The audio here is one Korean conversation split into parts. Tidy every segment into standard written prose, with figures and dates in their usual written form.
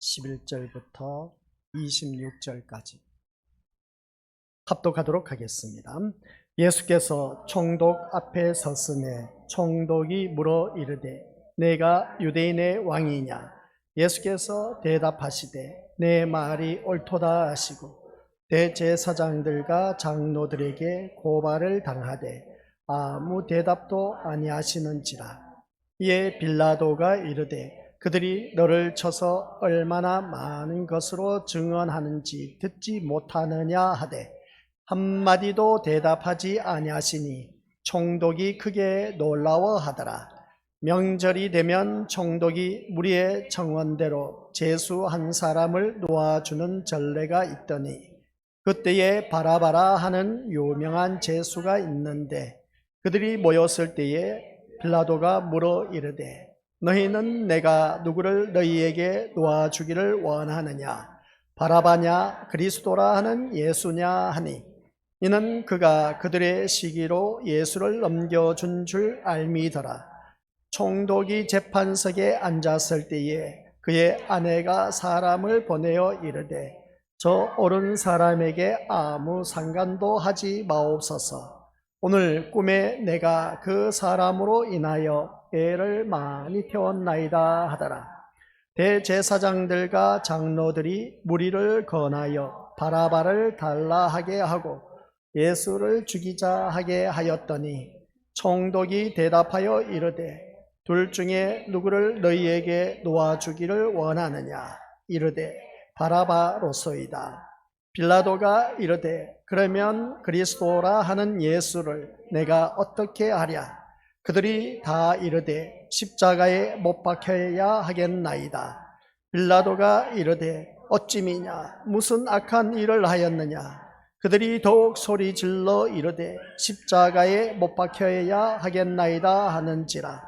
11절부터 26절까지 합독하도록 하겠습니다. 예수께서 총독 앞에 섰음에 총독이 물어 이르되 내가 유대인의 왕이냐? 예수께서 대답하시되 내 말이 옳도다 하시고 대제사장들과 장로들에게 고발을 당하되 아무 대답도 아니하시는지라. 이에 빌라도가 이르되 그들이 너를 쳐서 얼마나 많은 것으로 증언하는지 듣지 못하느냐 하되 한마디도 대답하지 아니하시니 총독이 크게 놀라워하더라. 명절이 되면 총독이 무리의 청원대로 제수 한 사람을 놓아주는 전례가 있더니 그때에 바라바라 하는 유명한 제수가 있는데 그들이 모였을 때에 빌라도가 물어 이르되 너희는 내가 누구를 너희에게 놓아주기를 원하느냐? 바라바냐 그리스도라 하는 예수냐 하니 이는 그가 그들의 시기로 예수를 넘겨준 줄 알미더라. 총독이 재판석에 앉았을 때에 그의 아내가 사람을 보내어 이르되 저 옳은 사람에게 아무 상관도 하지 마옵소서. 오늘 꿈에 내가 그 사람으로 인하여 애를 많이 태웠나이다 하더라. 대제사장들과 장로들이 무리를 권하여 바라바를 달라 하게 하고 예수를 죽이자 하게 하였더니 총독이 대답하여 이르되 둘 중에 누구를 너희에게 놓아주기를 원하느냐? 이르되 바라바로소이다. 빌라도가 이르되 그러면 그리스도라 하는 예수를 내가 어떻게 하랴? 그들이 다 이르되 십자가에 못 박혀야 하겠나이다. 빌라도가 이르되 어찌미냐? 무슨 악한 일을 하였느냐? 그들이 더욱 소리 질러 이르되 십자가에 못 박혀야 하겠나이다 하는지라.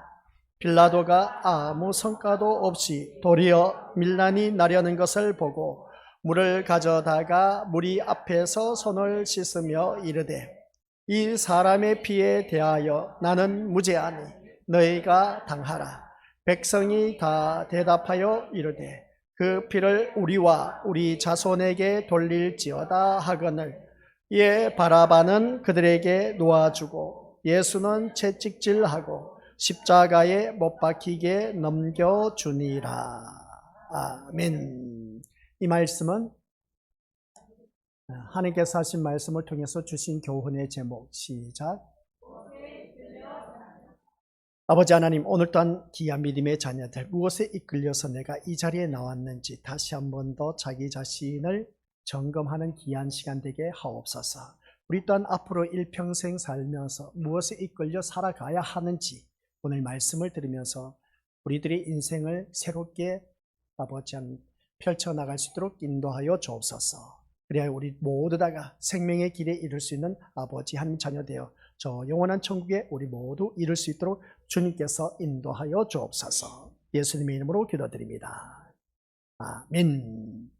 빌라도가 아무 성과도 없이 도리어 밀란이 나려는 것을 보고 물을 가져다가 무리 앞에서 손을 씻으며 이르되 이 사람의 피에 대하여 나는 무죄하니 너희가 당하라. 백성이 다 대답하여 이르되 그 피를 우리와 우리 자손에게 돌릴지어다 하거늘. 이에 바라바는 그들에게 놓아주고 예수는 채찍질하고 십자가에 못 박히게 넘겨주니라. 아멘. 이 말씀은 하나님께서 하신 말씀을 통해서 주신 교훈의 제목, 시작. 아버지 하나님, 오늘 또한 귀한 믿음의 자녀들, 무엇에 이끌려서 내가 이 자리에 나왔는지 다시 한 번 더 자기 자신을 점검하는 귀한 시간 되게 하옵소서. 우리 또한 앞으로 일평생 살면서 무엇에 이끌려 살아가야 하는지 오늘 말씀을 들으면서 우리들의 인생을 새롭게 아버지 하나님 펼쳐나갈 수 있도록 인도하여 주옵소서. 그래야 우리 모두 다가 생명의 길에 이룰 수 있는 아버지 하나님 자녀 되어 저 영원한 천국에 우리 모두 이룰 수 있도록 주님께서 인도하여 주옵소서. 예수님의 이름으로 기도드립니다. 아멘.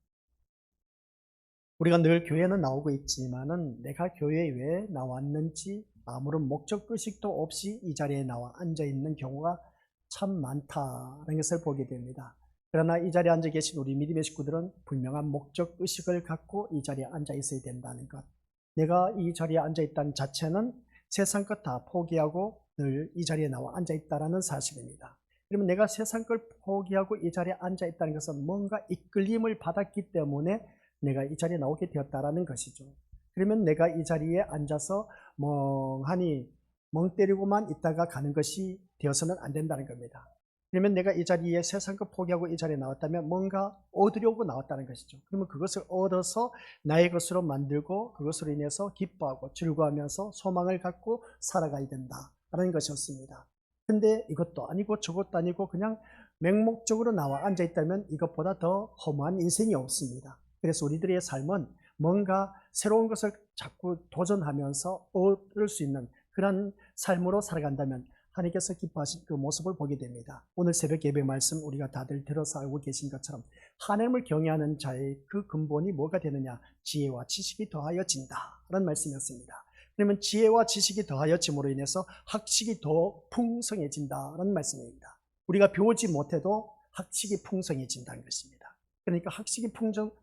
우리가 늘 교회는 나오고 있지만은 내가 교회에 왜 나왔는지 아무런 목적 의식도 없이 이 자리에 나와 앉아 있는 경우가 참 많다는 것을 보게 됩니다. 그러나 이 자리에 앉아 계신 우리 믿음의 식구들은 분명한 목적 의식을 갖고 이 자리에 앉아 있어야 된다는 것. 내가 이 자리에 앉아 있다는 자체는 세상 것 다 포기하고 늘 이 자리에 나와 앉아 있다는 사실입니다. 그러면 내가 세상 걸 포기하고 이 자리에 앉아 있다는 것은 뭔가 이끌림을 받았기 때문에 내가 이 자리에 나오게 되었다는 것이죠. 그러면 내가 이 자리에 앉아서 멍하니 멍 때리고만 있다가 가는 것이 되어서는 안 된다는 겁니다. 그러면 내가 이 자리에 세상 것 포기하고 이 자리에 나왔다면 뭔가 얻으려고 나왔다는 것이죠. 그러면 그것을 얻어서 나의 것으로 만들고 그것으로 인해서 기뻐하고 즐거워하면서 소망을 갖고 살아가야 된다라는 것이었습니다. 근데 이것도 아니고 저것도 아니고 그냥 맹목적으로 나와 앉아있다면 이것보다 더 허무한 인생이 없습니다. 그래서 우리들의 삶은 뭔가 새로운 것을 자꾸 도전하면서 얻을 수 있는 그런 삶으로 살아간다면 하나님께서 기뻐하신 그 모습을 보게 됩니다. 오늘 새벽 예배 말씀 우리가 다들 들어서 알고 계신 것처럼 하나님을 경외하는 자의 그 근본이 뭐가 되느냐? 지혜와 지식이 더하여진다 라는 말씀이었습니다. 그러면 지혜와 지식이 더하여짐으로 인해서 학식이 더 풍성해진다는 말씀입니다. 우리가 배우지 못해도 학식이 풍성해진다는 것입니다. 그러니까 학식이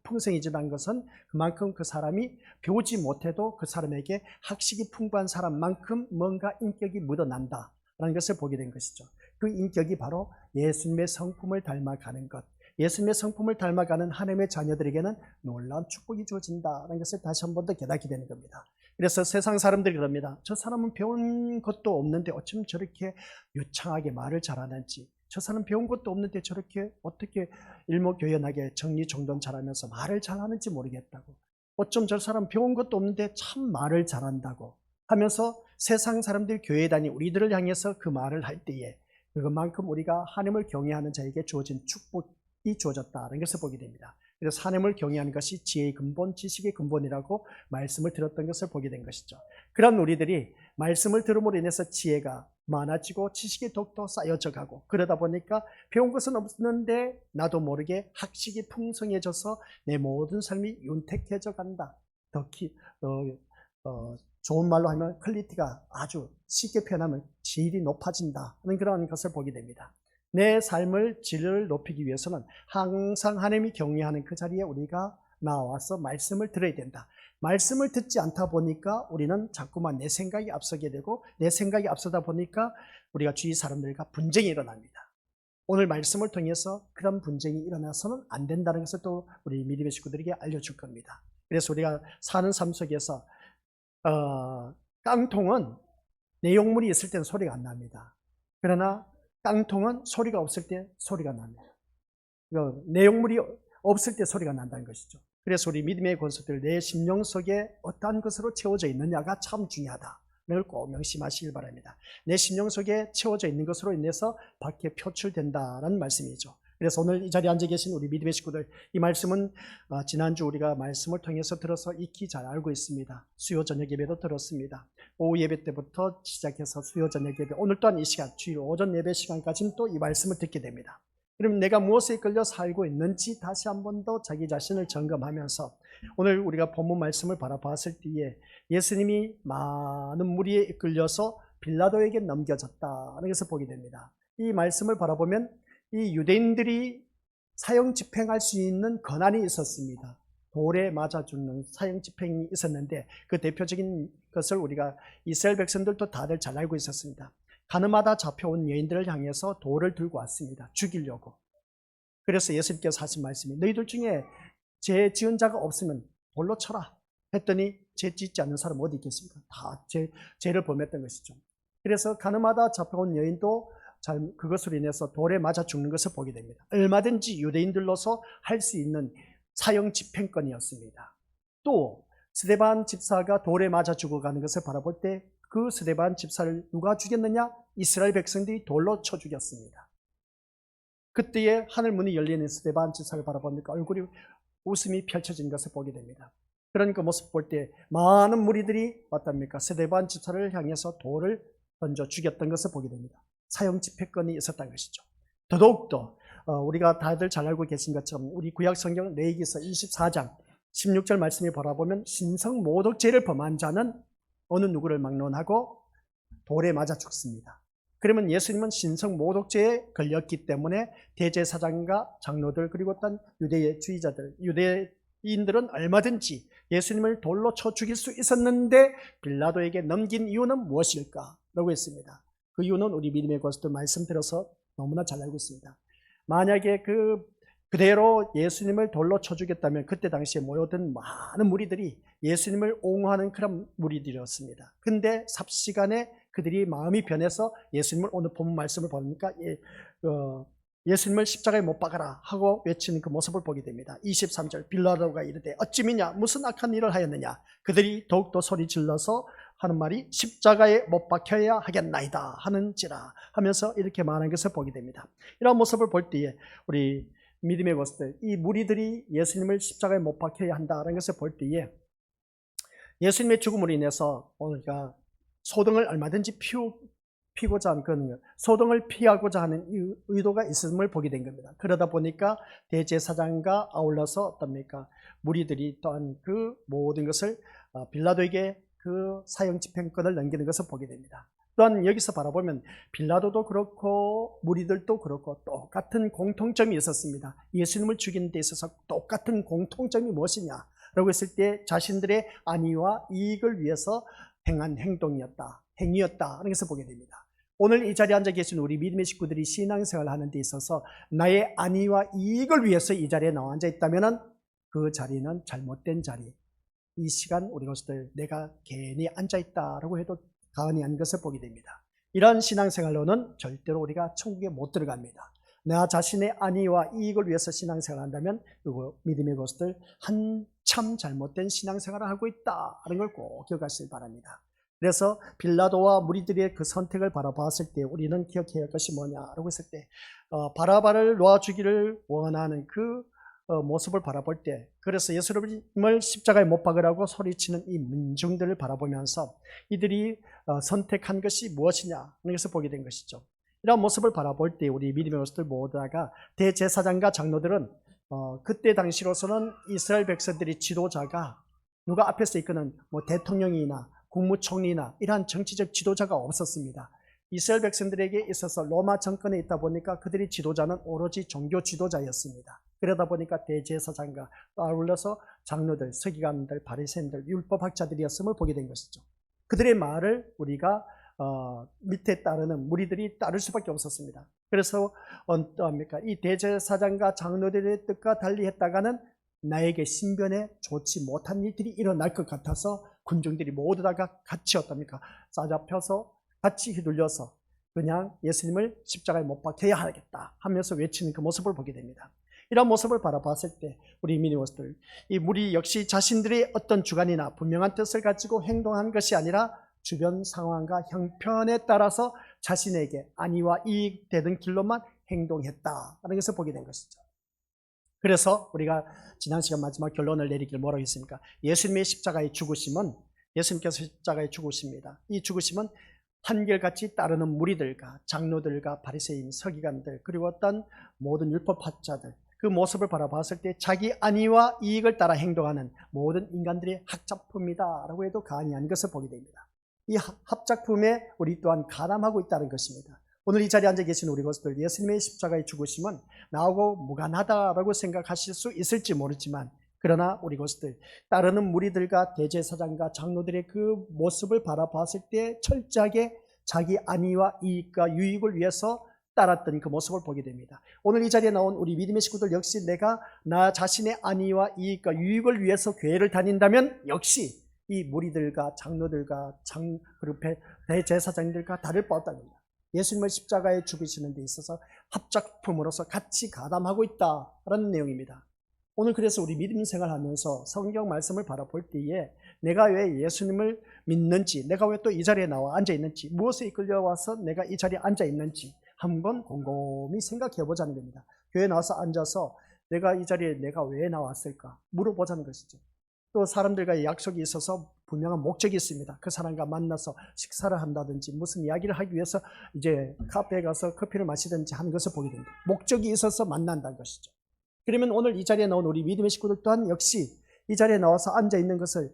풍성해진다는 것은 그만큼 그 사람이 배우지 못해도 그 사람에게 학식이 풍부한 사람만큼 뭔가 인격이 묻어난다라는 것을 보게 된 것이죠. 그 인격이 바로 예수님의 성품을 닮아가는 것, 예수님의 성품을 닮아가는 하나님의 자녀들에게는 놀라운 축복이 주어진다는 것을 다시 한 번 더 깨닫게 되는 겁니다. 그래서 세상 사람들이 그럽니다. 저 사람은 배운 것도 없는데 어쩜 저렇게 유창하게 말을 잘하는지, 저 사람 배운 것도 없는데 저렇게 어떻게 일목요연하게 정리정돈 잘하면서 말을 잘하는지 모르겠다고, 어쩜 저 사람 배운 것도 없는데 참 말을 잘한다고 하면서 세상 사람들, 교회 다니 우리들을 향해서 그 말을 할 때에 그것만큼 우리가 하나님을 경외하는 자에게 주어진 축복이 주어졌다는 것을 보게 됩니다. 그래서 하나님을 경외하는 것이 지혜의 근본, 지식의 근본이라고 말씀을 들었던 것을 보게 된 것이죠. 그런 우리들이 말씀을 들음으로 인해서 지혜가 많아지고 지식의 덕도 쌓여져 가고, 그러다 보니까 배운 것은 없는데 나도 모르게 학식이 풍성해져서 내 모든 삶이 윤택해져 간다. 좋은 말로 하면 퀄리티가 아주 쉽게 표현하면 질이 높아진다 하는 그런 것을 보게 됩니다. 내 삶을 질을 높이기 위해서는 항상 하나님이 경외하는 그 자리에 우리가 나와서 말씀을 들어야 된다. 말씀을 듣지 않다 보니까 우리는 자꾸만 내 생각이 앞서게 되고, 내 생각이 앞서다 보니까 우리가 주위 사람들과 분쟁이 일어납니다. 오늘 말씀을 통해서 그런 분쟁이 일어나서는 안 된다는 것을 또 우리 믿음의 식구들에게 알려줄 겁니다. 그래서 우리가 사는 삶 속에서 깡통은 내용물이 있을 때는 소리가 안 납니다. 그러나 깡통은 소리가 없을 때 소리가 납니다. 내용물이 없을 때 소리가 난다는 것이죠. 그래서 우리 믿음의 권속들, 내 심령 속에 어떠한 것으로 채워져 있느냐가 참 중요하다. 늘 꼭 명심하시길 바랍니다. 내 심령 속에 채워져 있는 것으로 인해서 밖에 표출된다는 말씀이죠. 그래서 오늘 이 자리에 앉아 계신 우리 믿음의 식구들, 이 말씀은 지난주 우리가 말씀을 통해서 들어서 익히 잘 알고 있습니다. 수요 저녁 예배도 들었습니다. 오후 예배 때부터 시작해서 수요 저녁 예배, 오늘 또한 이 시간, 주일 오전 예배 시간까지는 또 이 말씀을 듣게 됩니다. 그럼 내가 무엇에 이끌려 살고 있는지 다시 한 번 더 자기 자신을 점검하면서 오늘 우리가 본문 말씀을 바라봤을 때에 예수님이 많은 무리에 이끌려서 빌라도에게 넘겨졌다는 것을 보게 됩니다. 이 말씀을 바라보면 이 유대인들이 사형 집행할 수 있는 권한이 있었습니다. 돌에 맞아 죽는 사형 집행이 있었는데, 그 대표적인 것을 우리가 이스라엘 백성들도 다들 잘 알고 있었습니다. 가늠하다 잡혀온 여인들을 향해서 돌을 들고 왔습니다. 죽이려고. 그래서 예수님께서 하신 말씀이, 너희들 중에 죄 지은 자가 없으면 돌로 쳐라 했더니 죄 짓지 않는 사람 어디 있겠습니까? 다 죄를 범했던 것이죠. 그래서 가늠하다 잡혀온 여인도 그것으로 인해서 돌에 맞아 죽는 것을 보게 됩니다. 얼마든지 유대인들로서 할 수 있는 사형 집행권이었습니다. 또 스데반 집사가 돌에 맞아 죽어가는 것을 바라볼 때 그 스데반 집사를 누가 죽였느냐? 이스라엘 백성들이 돌로 쳐 죽였습니다. 그때에 하늘 문이 열리는 스데반 집사를 바라보니까 얼굴이 웃음이 펼쳐진 것을 보게 됩니다. 그러니까 모습 볼 때 많은 무리들이 어떻습니까? 스데반 집사를 향해서 돌을 던져 죽였던 것을 보게 됩니다. 사형 집행권이 있었던 것이죠. 더더욱더 우리가 다들 잘 알고 계신 것처럼 우리 구약 성경 레위기서 24장 16절 말씀을 바라보면 신성 모독죄를 범한 자는 어느 누구를 막론하고 돌에 맞아 죽습니다. 그러면 예수님은 신성 모독죄에 걸렸기 때문에 대제사장과 장로들, 그리고 어떤 유대주의자들, 유대인들은 얼마든지 예수님을 돌로 쳐 죽일 수 있었는데 빌라도에게 넘긴 이유는 무엇일까? 라고 했습니다. 그 이유는 우리 믿음의 권속들 말씀 들어서 너무나 잘 알고 있습니다. 만약에 그대로 예수님을 돌로 쳐 죽였다면 그때 당시에 모여든 많은 무리들이 예수님을 옹호하는 그런 무리들이었습니다. 근데 삽시간에 그들이 마음이 변해서 예수님을, 오늘 본 말씀을 보니까 예수님을 십자가에 못 박아라 하고 외치는 그 모습을 보게 됩니다. 23절, 빌라도가 이르되 어찌 미냐, 무슨 악한 일을 하였느냐? 그들이 더욱더 소리 질러서 하는 말이 십자가에 못 박혀야 하겠나이다 하는지라 하면서 이렇게 말하는 것을 보게 됩니다. 이런 모습을 볼 때에 우리 믿음의 것들, 이 무리들이 예수님을 십자가에 못 박혀야 한다는 것을 볼 때에 예수님의 죽음으로 인해서 우리가 소등을 얼마든지 피고자 하는, 소등을 피하고자 하는 의도가 있음을 보게 된 겁니다. 그러다 보니까 대제사장과 아울러서 어떻습니까? 무리들이 또한 그 모든 것을 빌라도에게 그 사형 집행권을 넘기는 것을 보게 됩니다. 또한 여기서 바라보면 빌라도도 그렇고 무리들도 그렇고 똑같은 공통점이 있었습니다. 예수님을 죽이는 데 있어서 똑같은 공통점이 무엇이냐라고 했을 때 자신들의 안위와 이익을 위해서 행한 행동이었다, 행위였다 하는 것을 보게 됩니다. 오늘 이 자리에 앉아 계신 우리 믿음의 식구들이 신앙생활을 하는 데 있어서 나의 안위와 이익을 위해서 이 자리에 나와 앉아 있다면 그 자리는 잘못된 자리. 이 시간 우리 것들 내가 괜히 앉아 있다라고 해도 가언이 아닌 것을 보게 됩니다. 이러한 신앙생활로는 절대로 우리가 천국에 못 들어갑니다. 나 자신의 안위와 이익을 위해서 신앙생활을 한다면 그 믿음의 것들 한참 잘못된 신앙생활을 하고 있다는 걸 꼭 기억하시길 바랍니다. 그래서 빌라도와 무리들의 그 선택을 바라봤을 때 우리는 기억해야 할 것이 뭐냐라고 했을 때 바라바를 놓아주기를 원하는 그 모습을 바라볼 때, 그래서 예수님을 십자가에 못 박으라고 소리치는 이 민중들을 바라보면서 이들이 선택한 것이 무엇이냐 이것을 보게 된 것이죠. 이런 모습을 바라볼 때 우리 믿음의 모습들 모두가 대제사장과 장로들은 그때 당시로서는 이스라엘 백성들이 지도자가 누가 앞에서 이끄는 대통령이나 국무총리나 이러한 정치적 지도자가 없었습니다. 이스라엘 백성들에게 있어서 로마 정권에 있다 보니까 그들이 지도자는 오로지 종교 지도자였습니다. 그러다 보니까 대제사장과 아울러서 장로들, 서기관들, 바리새인들, 율법학자들이었음을 보게 된 것이죠. 그들의 말을 우리가 밑에 따르는 무리들이 따를 수밖에 없었습니다. 그래서 어떠합니까? 이 대제사장과 장로들의 뜻과 달리 했다가는 나에게 신변에 좋지 못한 일들이 일어날 것 같아서 군중들이 모두 다 같이 어떻습니까? 싸잡혀서 같이 휘둘려서 그냥 예수님을 십자가에 못 박혀야 하겠다 하면서 외치는 그 모습을 보게 됩니다. 이런 모습을 바라봤을 때 우리 믿음의들, 이 무리 역시 자신들의 어떤 주관이나 분명한 뜻을 가지고 행동한 것이 아니라 주변 상황과 형편에 따라서 자신에게 안위와 이익되는 길로만 행동했다는 것을 보게 된 것이죠. 그래서 우리가 지난 시간 마지막 결론을 내리길 뭐라고 했습니까? 예수님의 십자가의 죽으심은, 예수님께서 십자가에 죽으십니다. 이 죽으심은 한결같이 따르는 무리들과 장로들과 바리새인, 서기관들, 그리고 어떤 모든 율법학자들, 그 모습을 바라봤을 때 자기 안위와 이익을 따라 행동하는 모든 인간들의 합작품이다라고 해도 과언이 아닌 것을 보게 됩니다. 이 합작품에 우리 또한 가담하고 있다는 것입니다. 오늘 이 자리에 앉아 계신 우리 것들, 예수님의 십자가의 죽으심은 나하고 무관하다라고 생각하실 수 있을지 모르지만, 그러나 우리 것들 따르는 무리들과 대제사장과 장로들의 그 모습을 바라봤을 때 철저하게 자기 안위와 이익과 유익을 위해서 따랐던 그 모습을 보게 됩니다. 오늘 이 자리에 나온 우리 믿음의 식구들 역시 내가 나 자신의 안위와 이익과 유익을 위해서 교회를 다닌다면 역시 이 무리들과 장로들과 그리고 대제사장들과 다를 바 없답니다. 예수님을 십자가에 죽이시는 데 있어서 합작품으로서 같이 가담하고 있다라는 내용입니다. 오늘 그래서 우리 믿음 생활하면서 성경 말씀을 바라볼 때에 내가 왜 예수님을 믿는지, 내가 왜 또 이 자리에 나와 앉아 있는지, 무엇에 이끌려와서 내가 이 자리에 앉아 있는지 한번 곰곰이 생각해 보자는 겁니다. 교회에 나와서 앉아서 내가 이 자리에 내가 왜 나왔을까 물어보자는 것이죠. 또 사람들과의 약속이 있어서 분명한 목적이 있습니다. 그 사람과 만나서 식사를 한다든지 무슨 이야기를 하기 위해서 이제 카페에 가서 커피를 마시든지 하는 것을 보게 됩니다. 목적이 있어서 만난다는 것이죠. 그러면 오늘 이 자리에 나온 우리 믿음의 식구들 또한 역시 이 자리에 나와서 앉아 있는 것을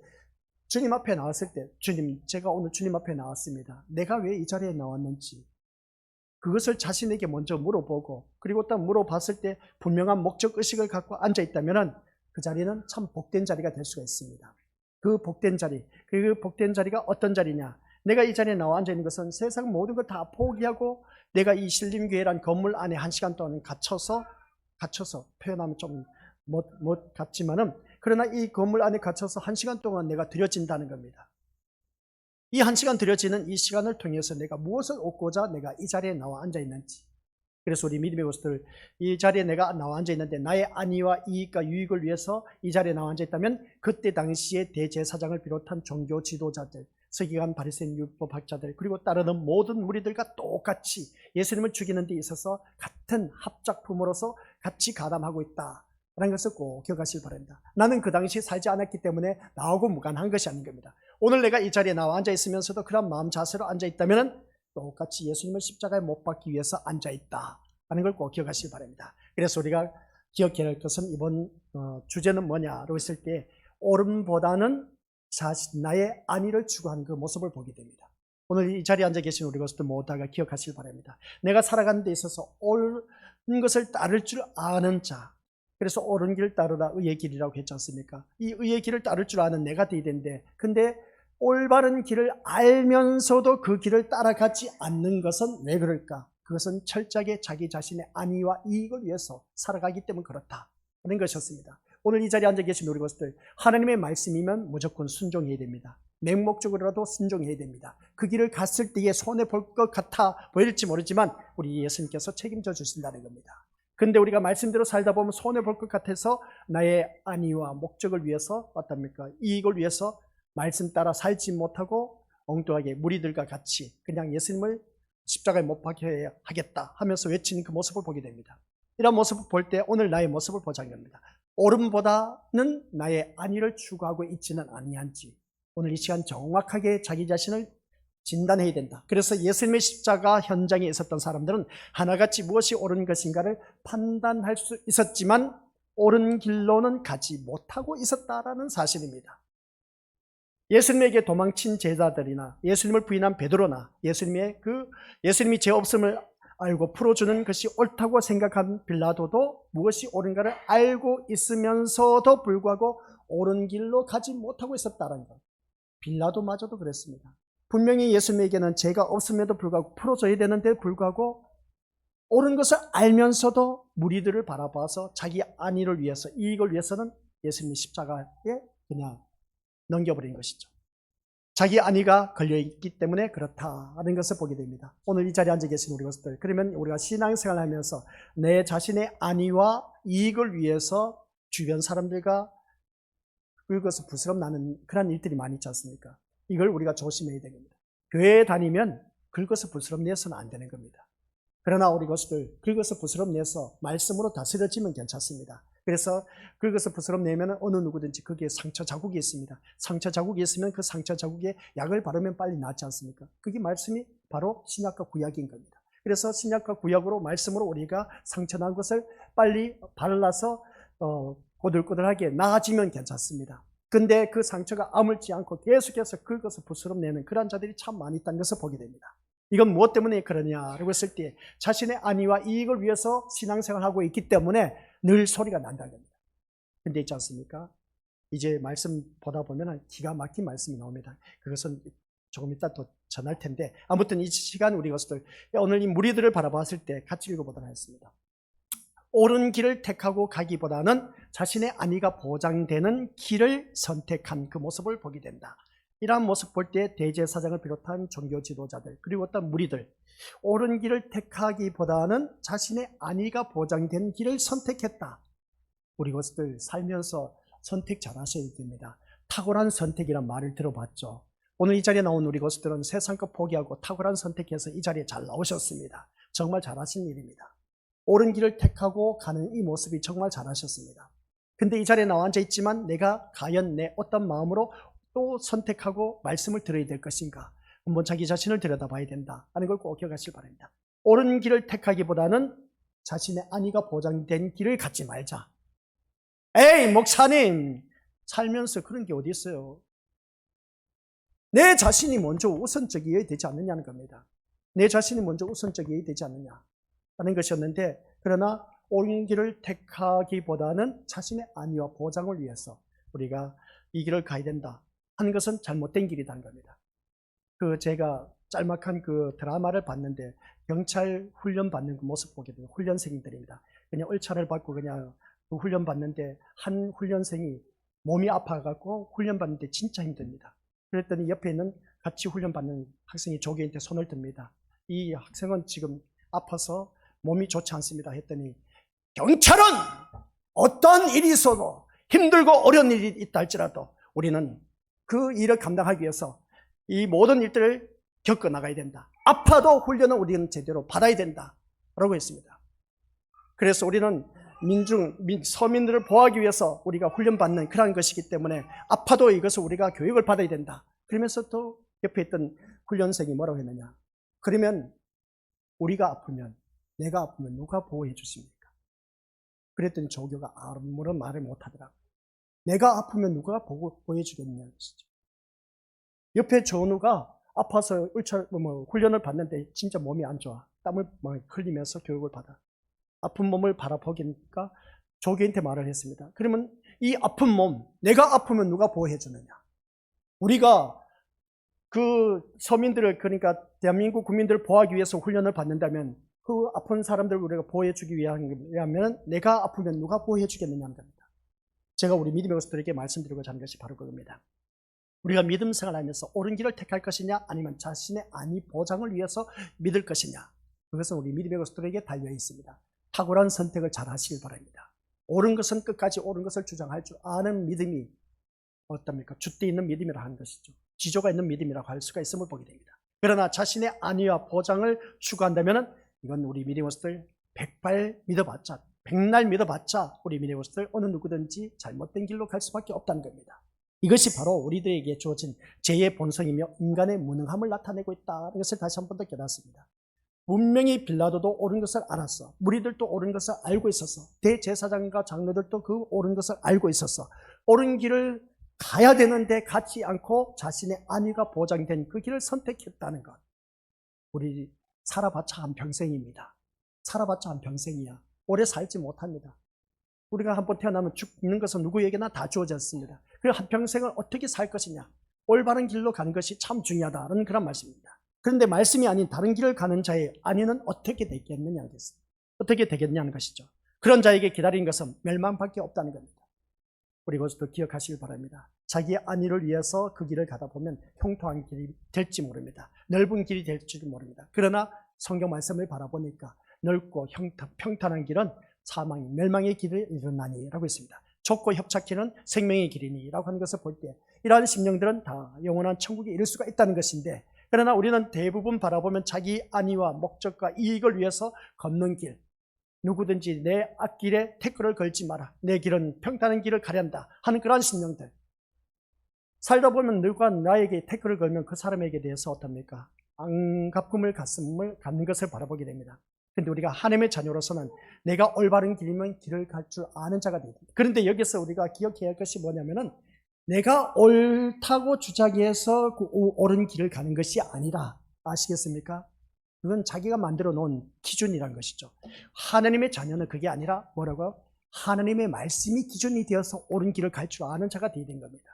주님 앞에 나왔을 때, 주님, 제가 오늘 주님 앞에 나왔습니다. 내가 왜 이 자리에 나왔는지 그것을 자신에게 먼저 물어보고, 그리고 또 물어봤을 때 분명한 목적의식을 갖고 앉아 있다면 그 자리는 참 복된 자리가 될 수가 있습니다. 그 복된 자리, 그 복된 자리가 어떤 자리냐? 내가 이 자리에 나와 앉아 있는 것은 세상 모든 걸 다 포기하고 내가 이 신림교회란 건물 안에 1시간 동안 갇혀서 표현하면 좀 못 같지만은, 그러나 이 건물 안에 갇혀서 1시간 동안 내가 들여진다는 겁니다. 이 1시간 들여지는 이 시간을 통해서 내가 무엇을 얻고자 내가 이 자리에 나와 앉아 있는지. 그래서 우리 믿음의 것들, 이 자리에 내가 나와 앉아 있는데 나의 안위와 이익과 유익을 위해서 이 자리에 나와 앉아 있다면 그때 당시에 대제사장을 비롯한 종교 지도자들, 서기관, 바리새인, 율법학자들, 그리고 따르는 모든 무리들과 똑같이 예수님을 죽이는 데 있어서 같은 합작품으로서 같이 가담하고 있다라는 것을 꼭 기억하시기 바랍니다. 나는 그 당시 살지 않았기 때문에 나하고 무관한 것이 아닌 겁니다. 오늘 내가 이 자리에 나와 앉아 있으면서도 그런 마음 자세로 앉아 있다면 똑같이 예수님을 십자가에 못 박기 위해서 앉아 있다 하는 걸 꼭 기억하시기 바랍니다. 그래서 우리가 기억해야 할 것은 이번 주제는 뭐냐라고 했을 때 옳음보다는 나의 안위를 추구하는 그 모습을 보게 됩니다. 오늘 이 자리에 앉아 계신 우리 것들 모두가 기억하시길 바랍니다. 내가 살아가는 데 있어서 옳은 것을 따를 줄 아는 자. 그래서 옳은 길 따르라 의의 길이라고 했지 않습니까? 이 의의 길을 따를 줄 아는 내가 되어야 되는데, 근데 올바른 길을 알면서도 그 길을 따라가지 않는 것은 왜 그럴까? 그것은 철저하게 자기 자신의 안위와 이익을 위해서 살아가기 때문에 그렇다 하는 것이었습니다. 오늘 이 자리에 앉아 계신 우리 것들, 하나님의 말씀이면 무조건 순종해야 됩니다. 맹목적으로라도 순종해야 됩니다. 그 길을 갔을 때에 손해볼 것 같아 보일지 모르지만 우리 예수님께서 책임져 주신다는 겁니다. 근데 우리가 말씀대로 살다 보면 손해볼 것 같아서 나의 안위와 목적을 위해서 어떻습니까? 이익을 위해서 말씀 따라 살지 못하고 엉뚱하게 무리들과 같이 그냥 예수님을 십자가에 못 박혀야 하겠다 하면서 외치는 그 모습을 보게 됩니다. 이런 모습을 볼 때 오늘 나의 모습을 보자는 겁니다. 옳음보다는 나의 안위를 추구하고 있지는 아니한지, 오늘 이 시간 정확하게 자기 자신을 진단해야 된다. 그래서 예수님의 십자가 현장에 있었던 사람들은 하나같이 무엇이 옳은 것인가를 판단할 수 있었지만 옳은 길로는 가지 못하고 있었다라는 사실입니다. 예수님에게 도망친 제자들이나 예수님을 부인한 베드로나 예수님이 죄 없음을 알고 풀어주는 것이 옳다고 생각한 빌라도도 무엇이 옳은가를 알고 있으면서도 불구하고 옳은 길로 가지 못하고 있었다는 것. 빌라도마저도 그랬습니다. 분명히 예수님에게는 죄가 없음에도 불구하고 풀어줘야 되는데 불구하고 옳은 것을 알면서도 무리들을 바라봐서 자기 안위를 위해서, 이익을 위해서는 예수님의 십자가에 그냥 넘겨버린 것이죠. 자기 안위가 걸려있기 때문에 그렇다는 것을 보게 됩니다. 오늘 이 자리에 앉아 계신 우리 것들, 그러면 우리가 신앙생활을 하면서 내 자신의 안위와 이익을 위해서 주변 사람들과 그것을 부스럼 나는 그런 일들이 많이 있지 않습니까? 이걸 우리가 조심해야 됩니다. 교회에 다니면 긁어서 부스럼 내서는 안 되는 겁니다. 그러나 우리 것들 긁어서 부스럼 내서 말씀으로 다스려지면 괜찮습니다. 그래서 긁어서 부스럼 내면 어느 누구든지 거기에 상처 자국이 있습니다. 상처 자국이 있으면 그 상처 자국에 약을 바르면 빨리 낫지 않습니까? 그게 말씀이 바로 신약과 구약인 겁니다. 그래서 신약과 구약으로 말씀으로 우리가 상처난 것을 빨리 발라서 꼬들꼬들하게 나아지면 괜찮습니다. 근데 그 상처가 아물지 않고 계속해서 긁어서 부스럼 내는 그런 자들이 참 많이 있다는 것을 보게 됩니다. 이건 무엇 때문에 그러냐라고 했을 때 자신의 안위와 이익을 위해서 신앙생활을 하고 있기 때문에 늘 소리가 난다는 겁니다. 근데 있지 않습니까? 이제 말씀 보다 보면 기가 막힌 말씀이 나옵니다. 그것은 조금 이따 또 전할 텐데, 아무튼 이 시간 우리 것들 오늘 이 무리들을 바라봤을 때 같이 읽어보도록 하겠습니다. 옳은 길을 택하고 가기보다는 자신의 안위가 보장되는 길을 선택한 그 모습을 보게 된다. 이러한 모습 볼 때 대제사장을 비롯한 종교 지도자들 그리고 어떤 무리들, 옳은 길을 택하기보다는 자신의 안위가 보장된 길을 선택했다. 우리 것들 살면서 선택 잘 하셔야 됩니다. 탁월한 선택이란 말을 들어봤죠. 오늘 이 자리에 나온 우리 것들은 세상 것 포기하고 탁월한 선택해서 이 자리에 잘 나오셨습니다. 정말 잘하신 일입니다. 옳은 길을 택하고 가는 이 모습이 정말 잘하셨습니다. 근데 이 자리에 나와 앉아 있지만 내가 과연 내 어떤 마음으로 또 선택하고 말씀을 들어야 될 것인가, 한번 자기 자신을 들여다봐야 된다 하는 걸 꼭 기억하시기 바랍니다. 옳은 길을 택하기보다는 자신의 안위가 보장된 길을 갖지 말자. 에이 목사님, 살면서 그런 게 어디 있어요? 내 자신이 먼저 우선적이어야 되지 않느냐는 겁니다. 내 자신이 먼저 우선적이어야 되지 않느냐 하는 것이었는데, 그러나 옳은 길을 택하기보다는 자신의 안위와 보장을 위해서 우리가 이 길을 가야 된다 하는 것은 잘못된 길이라는 겁니다. 제가 짤막한 드라마를 봤는데 경찰 훈련 받는 그 모습 보게 돼요. 훈련생들입니다. 그냥 얼차를 받고 그냥 훈련 받는데 한 훈련생이 몸이 아파갖고 훈련 받는데 진짜 힘듭니다. 그랬더니 옆에 있는 같이 훈련 받는 학생이 조교한테 손을 듭니다. 이 학생은 지금 아파서 몸이 좋지 않습니다 했더니, 경찰은 어떤 일이 있어도 힘들고 어려운 일이 있다 할지라도 우리는 그 일을 감당하기 위해서 이 모든 일들을 겪어 나가야 된다. 아파도 훈련은 우리는 제대로 받아야 된다 라고 했습니다. 그래서 우리는 서민들을 보호하기 위해서 우리가 훈련받는 그런 것이기 때문에 아파도 이것을 우리가 교육을 받아야 된다. 그러면서 또 옆에 있던 훈련생이 뭐라고 했느냐, 그러면 우리가 아프면, 내가 아프면 누가 보호해 주십니까? 그랬더니 조교가 아무런 말을 못하더라고요. 내가 아프면 누가 보호해 주겠냐는 것이죠. 옆에 전우가 아파서 훈련을 받는데 진짜 몸이 안 좋아. 땀을 막 흘리면서 교육을 받아. 아픈 몸을 바라보니까 조교한테 말을 했습니다. 그러면 이 아픈 몸, 내가 아프면 누가 보호해 주느냐? 우리가 그 서민들을, 그러니까 대한민국 국민들을 보호하기 위해서 훈련을 받는다면 그 아픈 사람들을 우리가 보호해 주기 위하면 내가 아프면 누가 보호해 주겠느냐는 겁니다. 제가 우리 믿음의 것들에게 말씀드리고자 하는 것이 바로 그겁니다. 우리가 믿음 생활하면서 옳은 길을 택할 것이냐, 아니면 자신의 안위 보장을 위해서 믿을 것이냐, 그것은 우리 믿음의 것들에게 달려 있습니다. 탁월한 선택을 잘 하시길 바랍니다. 옳은 것은 끝까지 옳은 것을 주장할 줄 아는 믿음이 어떻습니까? 줏대 있는 믿음이라 하는 것이죠. 지조가 있는 믿음이라고 할 수가 있음을 보게 됩니다. 그러나 자신의 안위와 보장을 추구한다면 이건 우리 믿음의 것들 백발 믿어봤자, 백날 믿어봤자 우리 믿음의 것들 어느 누구든지 잘못된 길로 갈 수밖에 없다는 겁니다. 이것이 바로 우리들에게 주어진 죄의 본성이며 인간의 무능함을 나타내고 있다는 것을 다시 한 번 더 깨닫습니다. 분명히 빌라도도 옳은 것을 알았어. 무리들도 옳은 것을 알고 있었어. 대제사장과 장로들도 그 옳은 것을 알고 있었어. 옳은 길을 가야 되는데 가지 않고 자신의 안위가 보장된 그 길을 선택했다는 것. 우리 살아봤자 한평생입니다. 살아봤자 한평생이야. 오래 살지 못합니다. 우리가 한번 태어나면 죽는 것은 누구에게나 다 주어졌습니다. 그리고 한평생을 어떻게 살 것이냐, 올바른 길로 가는 것이 참 중요하다는 그런 말씀입니다. 그런데 말씀이 아닌 다른 길을 가는 자의 안위는 어떻게 되겠느냐는 것입니다. 어떻게 되겠냐는 것이죠. 그런 자에게 기다리는 것은 멸망밖에 없다는 겁니다. 우리 그것도 기억하시길 바랍니다. 자기의 안위를 위해서 그 길을 가다 보면 형통한 길이 될지 모릅니다. 넓은 길이 될지도 모릅니다. 그러나 성경 말씀을 바라보니까 넓고 평탄한 길은 사망, 멸망의 길을 이루나니라고 있습니다. 좁고 협착 길은 생명의 길이니라고 하는 것을 볼 때 이러한 심령들은 다 영원한 천국에 이를 수가 있다는 것인데, 그러나 우리는 대부분 바라보면 자기 안위와 목적과 이익을 위해서 걷는 길, 누구든지 내 앞길에 태클을 걸지 마라, 내 길은 평탄한 길을 가련다 하는 그러한 심령들, 살다 보면 누가 나에게 태클을 걸면 그 사람에게 대해서 어떻습니까? 안갚음을 갖는 것을 바라보게 됩니다. 그런데 우리가 하나님의 자녀로서는 내가 올바른 길이면 길을 갈 줄 아는 자가 됩니다. 그런데 여기서 우리가 기억해야 할 것이 뭐냐면은 내가 옳다고 주장해서 그 옳은 길을 가는 것이 아니라, 아시겠습니까? 그건 자기가 만들어 놓은 기준이란 것이죠. 하나님의 자녀는 그게 아니라 뭐라고요? 하나님의 말씀이 기준이 되어서 옳은 길을 갈 줄 아는 자가 되어야 되는 겁니다.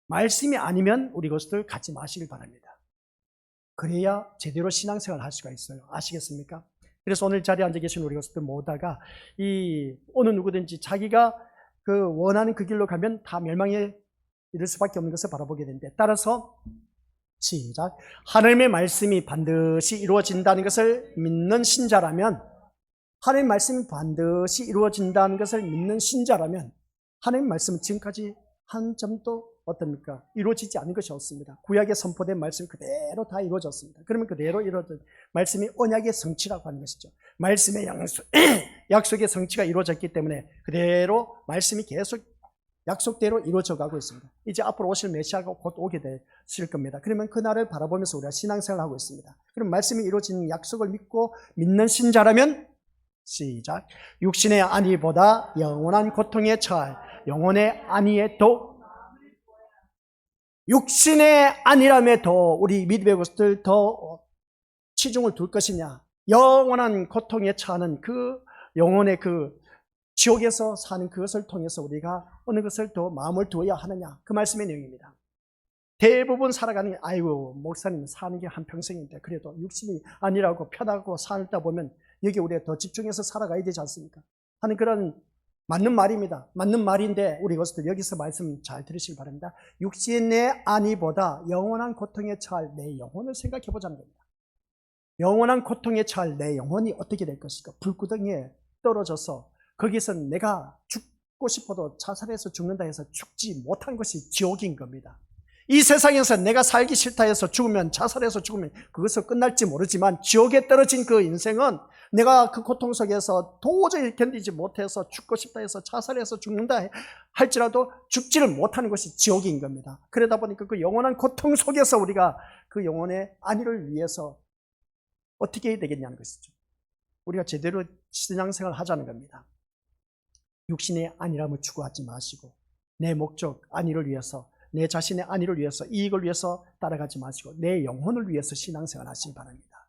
말씀이 아니면 우리 것을 갖지 마시길 바랍니다. 그래야 제대로 신앙생활을 할 수가 있어요. 아시겠습니까? 그래서 오늘 자리에 앉아 계신 우리 것들 모두가 어느 누구든지 자기가 그 원하는 그 길로 가면 다 멸망에 이를 수밖에 없는 것을 바라보게 되는데, 따라서 시작. 하나님의 말씀이 반드시 이루어진다는 것을 믿는 신자라면, 하나님의 말씀이 반드시 이루어진다는 것을 믿는 신자라면, 하나님의 말씀은 지금까지 한 점도 어떻습니까? 이루어지지 않은 것이 없습니다. 구약에 선포된 말씀 그대로 다 이루어졌습니다. 그러면 그대로 이루어진 말씀이 언약의 성취라고 하는 것이죠. 말씀의 약속의 성취가 이루어졌기 때문에 그대로 말씀이 계속 약속대로 이루어져 가고 있습니다. 이제 앞으로 오실 메시아가 곧 오게 되실 겁니다. 그러면 그날을 바라보면서 우리가 신앙생활을 하고 있습니다. 그럼 말씀이 이루어지는 약속을 믿고 믿는 신자라면, 시작. 육신의 안위보다 영원한 고통에 처할 영혼의 안위에 더, 육신의 안위람에도 우리 믿음의 것들 더 치중을 둘 것이냐, 영원한 고통에 처하는 그 영혼의 그 지옥에서 사는 그것을 통해서 우리가 어느 것을 더 마음을 두어야 하느냐, 그 말씀의 내용입니다. 대부분 살아가는, 아이고 목사님 사는 게 한평생인데 그래도 육신이 아니라고 편하고 살다 보면 여기 우리가 더 집중해서 살아가야 되지 않습니까? 하는 그런 맞는 말입니다. 맞는 말인데 우리 것들 여기서 말씀 잘 들으시기 바랍니다. 육신의 안위보다 영원한 고통에 처할 내 영혼을 생각해 보자는 겁니다. 영원한 고통에 처할 내 영혼이 어떻게 될 것일까? 불구덩이에 떨어져서 거기서 내가 죽고 싶어도 자살해서 죽는다 해서 죽지 못한 것이 지옥인 겁니다. 이 세상에서 내가 살기 싫다 해서 죽으면, 자살해서 죽으면 그것을 끝날지 모르지만 지옥에 떨어진 그 인생은 내가 그 고통 속에서 도저히 견디지 못해서 죽고 싶다 해서 자살해서 죽는다 할지라도 죽지를 못하는 것이 지옥인 겁니다. 그러다 보니까 그 영원한 고통 속에서 우리가 그 영혼의 안위를 위해서 어떻게 해야 되겠냐는 것이죠. 우리가 제대로 신앙생활을 하자는 겁니다. 육신의 안위람을 추구하지 마시고 내 목적 안위를 위해서 내 자신의 안위를 위해서, 이익을 위해서 따라가지 마시고 내 영혼을 위해서 신앙생활 하시기 바랍니다.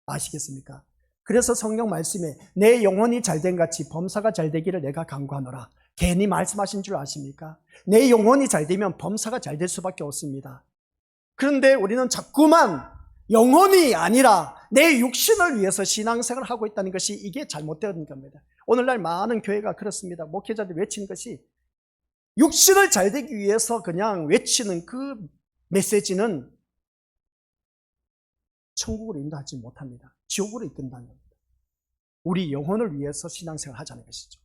아시겠습니까? 그래서 성경 말씀에 내 영혼이 잘된 같이 범사가 잘되기를 내가 간구하노라. 괜히 말씀하신 줄 아십니까? 내 영혼이 잘되면 범사가 잘될 수밖에 없습니다. 그런데 우리는 자꾸만 영혼이 아니라 내 육신을 위해서 신앙생활을 하고 있다는 것이 이게 잘못된 겁니다. 오늘날 많은 교회가 그렇습니다. 목회자들이 외치는 것이 육신을 잘되기 위해서 그냥 외치는 그 메시지는 천국으로 인도하지 못합니다. 지옥으로 이끈다는 겁니다. 우리 영혼을 위해서 신앙생활을 하자는 것이죠.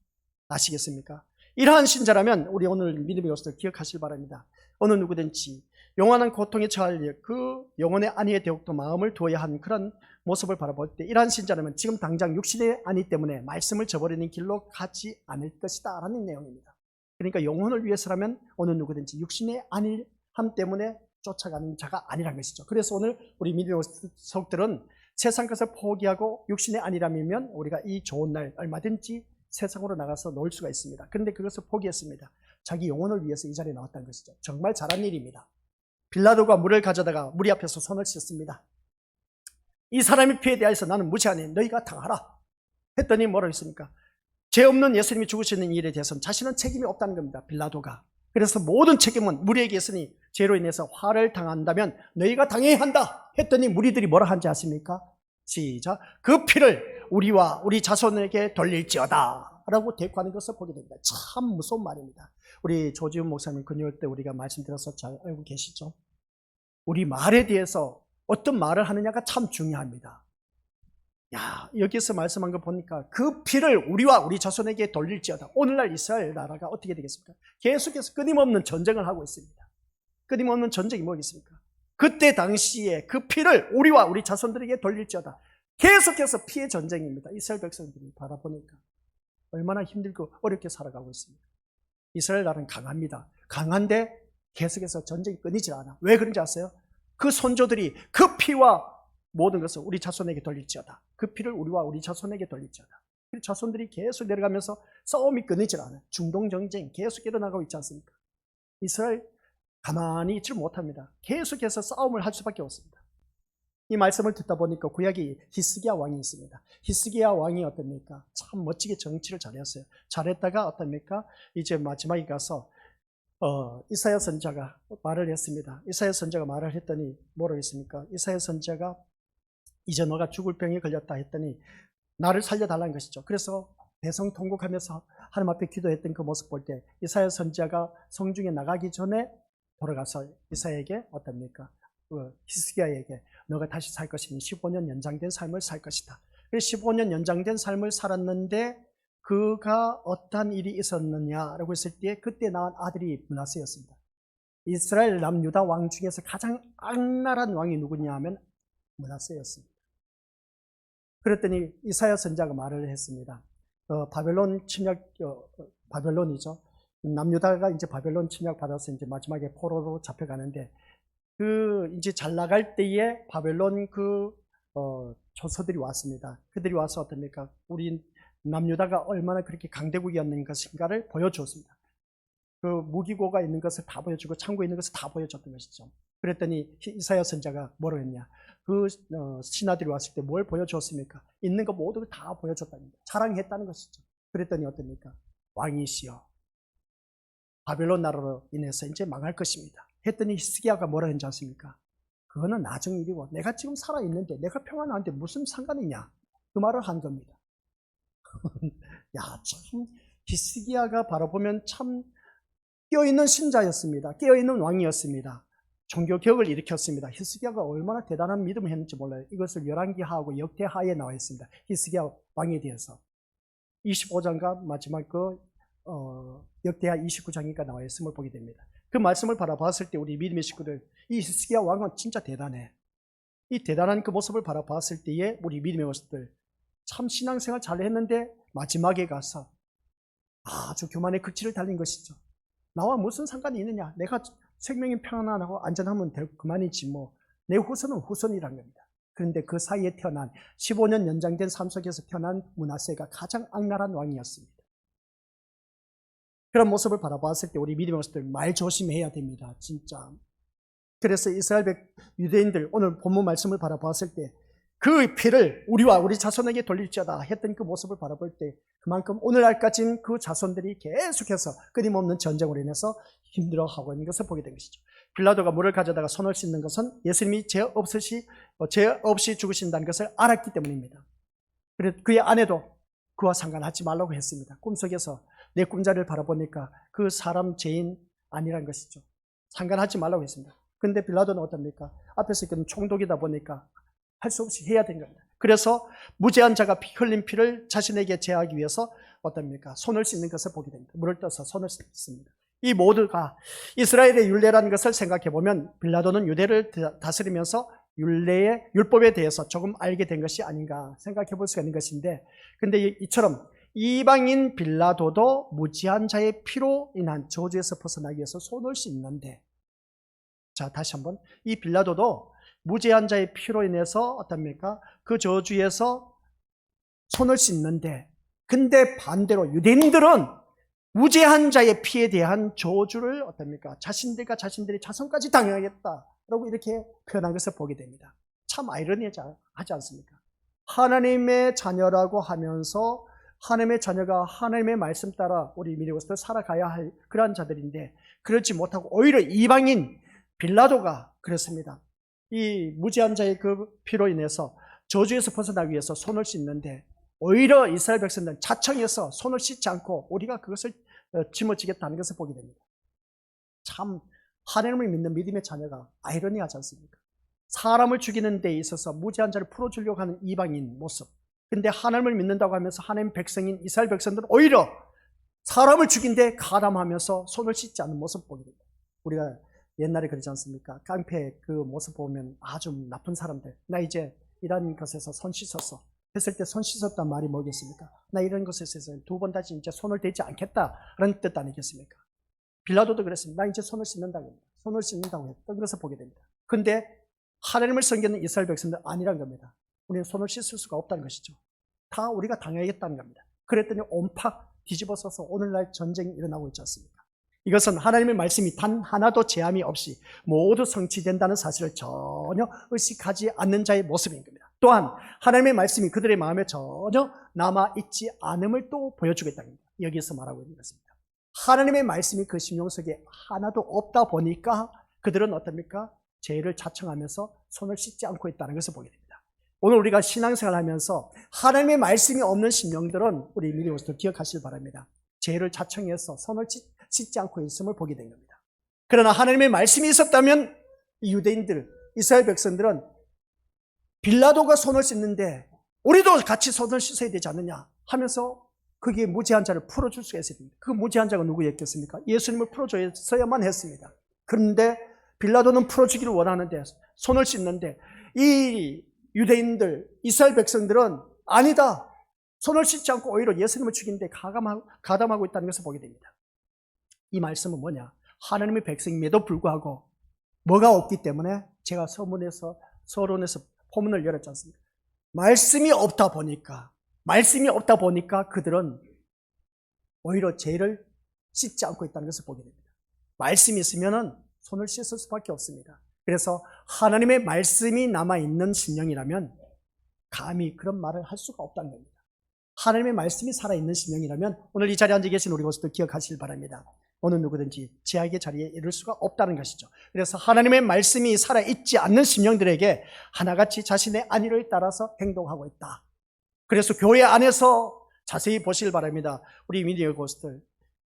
아시겠습니까? 이러한 신자라면 우리 오늘 믿음의 요소를 기억하시기 바랍니다. 어느 누구든지 영원한 고통에 처할 그 영혼의 안위에 더욱더 마음을 두어야 하는 그런 모습을 바라볼 때 이러한 신자라면 지금 당장 육신의 안위 때문에 말씀을 저버리는 길로 가지 않을 것이다 라는 내용입니다. 그러니까 영혼을 위해서라면 어느 누구든지 육신의 안위함 때문에 쫓아가는 자가 아니란 것이죠. 그래서 오늘 우리 믿음의 속들은 세상 것을 포기하고 육신의 안위라면 우리가 이 좋은 날 얼마든지 세상으로 나가서 놀 수가 있습니다. 그런데 그것을 포기했습니다. 자기 영혼을 위해서 이 자리에 나왔다는 것이죠. 정말 잘한 일입니다. 빌라도가 물을 가져다가 무리 앞에서 손을 씻습니다. 이 사람의 피에 대해서 나는 무시하니 너희가 당하라 했더니 뭐라고 했습니까? 죄 없는 예수님이 죽으시는 일에 대해서는 자신은 책임이 없다는 겁니다. 빌라도가. 그래서 모든 책임은 무리에게 있으니 죄로 인해서 화를 당한다면 너희가 당해야 한다 했더니 무리들이 뭐라 한지 아십니까? 시작. 그 피를 우리와 우리 자손에게 돌릴지어다 라고 대꾸하는 것을 보게 됩니다. 참 무서운 말입니다. 우리 조지훈 목사님 금요일 때 우리가 말씀드려서 잘 알고 계시죠? 우리 말에 대해서 어떤 말을 하느냐가 참 중요합니다. 야, 여기서 말씀한 거 보니까 그 피를 우리와 우리 자손에게 돌릴지어다. 오늘날 이스라엘 나라가 어떻게 되겠습니까? 계속해서 끊임없는 전쟁을 하고 있습니다. 끊임없는 전쟁이 뭐겠습니까? 그때 당시에 그 피를 우리와 우리 자손들에게 돌릴지어다. 계속해서 피의 전쟁입니다. 이스라엘 백성들이 바라보니까 얼마나 힘들고 어렵게 살아가고 있습니다. 이스라엘 나라는 강합니다. 강한데 계속해서 전쟁이 끊이질 않아. 왜 그런지 아세요? 그 손조들이 그 피와 모든 것을 우리 자손에게 돌릴지어다. 그 피를 우리와 우리 자손에게 돌릴지어다. 그 자손들이 계속 내려가면서 싸움이 끊이질 않아요. 중동 전쟁 계속 일어나고 있지 않습니까? 이스라엘 가만히 있지 못합니다. 계속해서 싸움을 할 수밖에 없습니다. 이 말씀을 듣다 보니까 구약에 히스기야 왕이 있습니다. 히스기야 왕이 어떻습니까? 참 멋지게 정치를 잘했어요. 잘했다가 어떻습니까? 이제 마지막에 가서 이사야 선지자가 말을 했습니다. 이사야 선지자가 말을 했더니 뭐라고 했습니까? 이사야 선지자가 이제 너가 죽을 병에 걸렸다 했더니 나를 살려달라는 것이죠. 그래서 대성 통곡하면서 하나님 앞에 기도했던 그 모습 볼 때 이사야 선지자가 성중에 나가기 전에 돌아가서 이사야에게 어떻습니까? 히스기야에게 너가 다시 살 것이니 15년 연장된 삶을 살 것이다. 그래서 15년 연장된 삶을 살았는데 그가 어떠한 일이 있었느냐라고 했을 때 그때 낳은 아들이 므낫세였습니다. 이스라엘 남유다 왕 중에서 가장 악랄한 왕이 누구냐 하면 므낫세였습니다. 그랬더니 이사야 선지자가 말을 했습니다. 바벨론 침략, 바벨론이죠. 남유다가 이제 바벨론 침략 받아서 이제 마지막에 포로로 잡혀가는데 이제 잘 나갈 때에 바벨론 조서들이 왔습니다. 그들이 와서 어떻습니까? 우리 남유다가 얼마나 그렇게 강대국이었는 것인가를 보여주었습니다. 그 무기고가 있는 것을 다 보여주고 창고에 있는 것을 다 보여줬던 것이죠. 그랬더니 이사야 선지자가 뭐라고 했냐? 그 신하들이 왔을 때 뭘 보여주었습니까? 있는 거 모두 다 보여줬답니다. 자랑했다는 것이죠. 그랬더니 어떻습니까? 왕이시여 바벨론 나라로 인해서 이제 망할 것입니다. 했더니 히스기야가 뭐라 했는지 아십니까? 그거는 나중 일이고 내가 지금 살아있는데 내가 평안한데 무슨 상관이냐? 그 말을 한 겁니다. 야, 참 히스기야가 바라보면 참 깨어있는 신자였습니다. 깨어있는 왕이었습니다. 종교개혁을 일으켰습니다. 히스기야가 얼마나 대단한 믿음을 했는지 몰라요. 이것을 열왕기하하고 역대하에 나와 있습니다. 히스기야 왕에 대해서 25장과 마지막 역대하 29장인가 나와 있음을 보게 됩니다. 그 말씀을 바라봤을 때 우리 믿음의 식구들, 이 히스기야 왕은 진짜 대단해. 이 대단한 그 모습을 바라봤을 때에 우리 믿음의 모습들 참 신앙생활 잘 했는데 마지막에 가서 아주 교만의 극치를 달린 것이죠. 나와 무슨 상관이 있느냐? 내가 생명이 평안하고 안전하면 그만이지 뭐. 내 후손은 후손이란 겁니다. 그런데 그 사이에 태어난 15년 연장된 삶 속에서 태어난 므낫세가 가장 악랄한 왕이었습니다. 그런 모습을 바라봤을 때 우리 믿음의 모습들 말 조심해야 됩니다. 진짜. 그래서 이스라엘 유대인들 오늘 본문 말씀을 바라봤을 때 그 피를 우리와 우리 자손에게 돌릴지어다 했던 그 모습을 바라볼 때 그만큼 오늘날까지는 그 자손들이 계속해서 끊임없는 전쟁으로 인해서 힘들어하고 있는 것을 보게 된 것이죠. 빌라도가 물을 가져다가 손을 씻는 것은 예수님이 죄 없이 죽으신다는 것을 알았기 때문입니다. 그래서 그의 아내도 그와 상관하지 말라고 했습니다. 꿈속에서 내 꿈자리를 바라보니까 그 사람 죄인 아니란 것이죠. 상관하지 말라고 했습니다. 근데 빌라도는 어떻습니까? 앞에서 있던 총독이다 보니까 할 수 없이 해야 된 겁니다. 그래서 무죄한 자가 흘린 피를 자신에게 제하기 위해서 어떻습니까? 손을 씻는 것을 보게 됩니다. 물을 떠서 손을 씻습니다. 이 모두가 이스라엘의 율례라는 것을 생각해 보면 빌라도는 유대를 다스리면서 율법에 대해서 조금 알게 된 것이 아닌가 생각해 볼 수가 있는 것인데, 근데 이처럼 이방인 빌라도도 무죄한 자의 피로 인한 저주에서 벗어나기 위해서 손을 씻는데, 자, 다시 한번 이 빌라도도 무죄한 자의 피로 인해서 어떻습니까? 그 저주에서 손을 씻는데, 근데 반대로 유대인들은 무죄한 자의 피에 대한 저주를 어떻습니까? 자신들과 자신들의 자손까지 당하겠다라고 이렇게 표현한 것을 보게 됩니다. 참 아이러니하지 않습니까? 하나님의 자녀라고 하면서 하나님의 자녀가 하나님의 말씀 따라 우리 믿음으로 살아가야 할 그러한 자들인데, 그렇지 못하고 오히려 이방인 빌라도가 그렇습니다. 이 무죄한 자의 그 피로 인해서 저주에서 벗어나기 위해서 손을 씻는데, 오히려 이스라엘 백성들은 자청해서 손을 씻지 않고 우리가 그것을 짊어지겠다는 것을 보게 됩니다. 참 하나님을 믿는 믿음의 자녀가 아이러니하지 않습니까? 사람을 죽이는 데 있어서 무죄한 자를 풀어주려고 하는 이방인 모습, 근데 하나님을 믿는다고 하면서 하나님 백성인 이스라엘 백성들은 오히려 사람을 죽인 데 가담하면서 손을 씻지 않는 모습을 보게 됩니다. 우리가 옛날에 그러지 않습니까? 깡패 그 모습 보면 아주 나쁜 사람들, 나 이제 이런 것에서 손 씻었어 했을 때 손 씻었단 말이 뭐겠습니까? 나 이런 것에서 두 번 다시 이제 손을 대지 않겠다라는 뜻 아니겠습니까? 빌라도도 그랬습니다. 나 이제 손을 씻는다고 했던 것을 보게 됩니다. 근데 하나님을 섬기는 이스라엘 백성들 아니란 겁니다. 우리는 손을 씻을 수가 없다는 것이죠. 다 우리가 당해야겠다는 겁니다. 그랬더니 온팍 뒤집어서서 오늘날 전쟁이 일어나고 있지 않습니까? 이것은 하나님의 말씀이 단 하나도 제함이 없이 모두 성취된다는 사실을 전혀 의식하지 않는 자의 모습인 겁니다. 또한 하나님의 말씀이 그들의 마음에 전혀 남아있지 않음을 또 보여주겠다는 겁니다. 여기서 말하고 있는 것입니다. 하나님의 말씀이 그 심령 속에 하나도 없다 보니까 그들은 어떻습니까? 죄를 자청하면서 손을 씻지 않고 있다는 것을 보게 됩니다. 오늘 우리가 신앙생활 하면서 하나님의 말씀이 없는 심령들은 우리 미리 오셔서 기억하시길 바랍니다. 죄를 자청해서 손을 씻지 않고 있음을 보게 된 겁니다. 그러나 하나님의 말씀이 있었다면 이 유대인들, 이스라엘 백성들은 빌라도가 손을 씻는데 우리도 같이 손을 씻어야 되지 않느냐 하면서 그게 무죄한 자를 풀어줄 수가 있어야 됩니다. 그 무죄한 자가 누구였겠습니까? 예수님을 풀어줘야만 했습니다. 그런데 빌라도는 풀어주기를 원하는데 손을 씻는데 이 유대인들, 이스라엘 백성들은 아니다. 손을 씻지 않고 오히려 예수님을 죽이는데 가담하고 있다는 것을 보게 됩니다. 이 말씀은 뭐냐? 하나님의 백성임에도 불구하고 뭐가 없기 때문에 제가 서론에서 포문을 열었지 않습니까? 말씀이 없다 보니까 그들은 오히려 죄를 씻지 않고 있다는 것을 보게 됩니다. 말씀이 있으면 손을 씻을 수밖에 없습니다. 그래서 하나님의 말씀이 남아있는 심령이라면 감히 그런 말을 할 수가 없다는 겁니다. 하나님의 말씀이 살아있는 심령이라면 오늘 이 자리에 앉아 계신 우리 모습도 기억하시길 바랍니다. 어느 누구든지 죄악의 자리에 이를 수가 없다는 것이죠. 그래서 하나님의 말씀이 살아있지 않는 심령들에게 하나같이 자신의 안위를 따라서 행동하고 있다. 그래서 교회 안에서 자세히 보시길 바랍니다. 우리 미디어 고스들,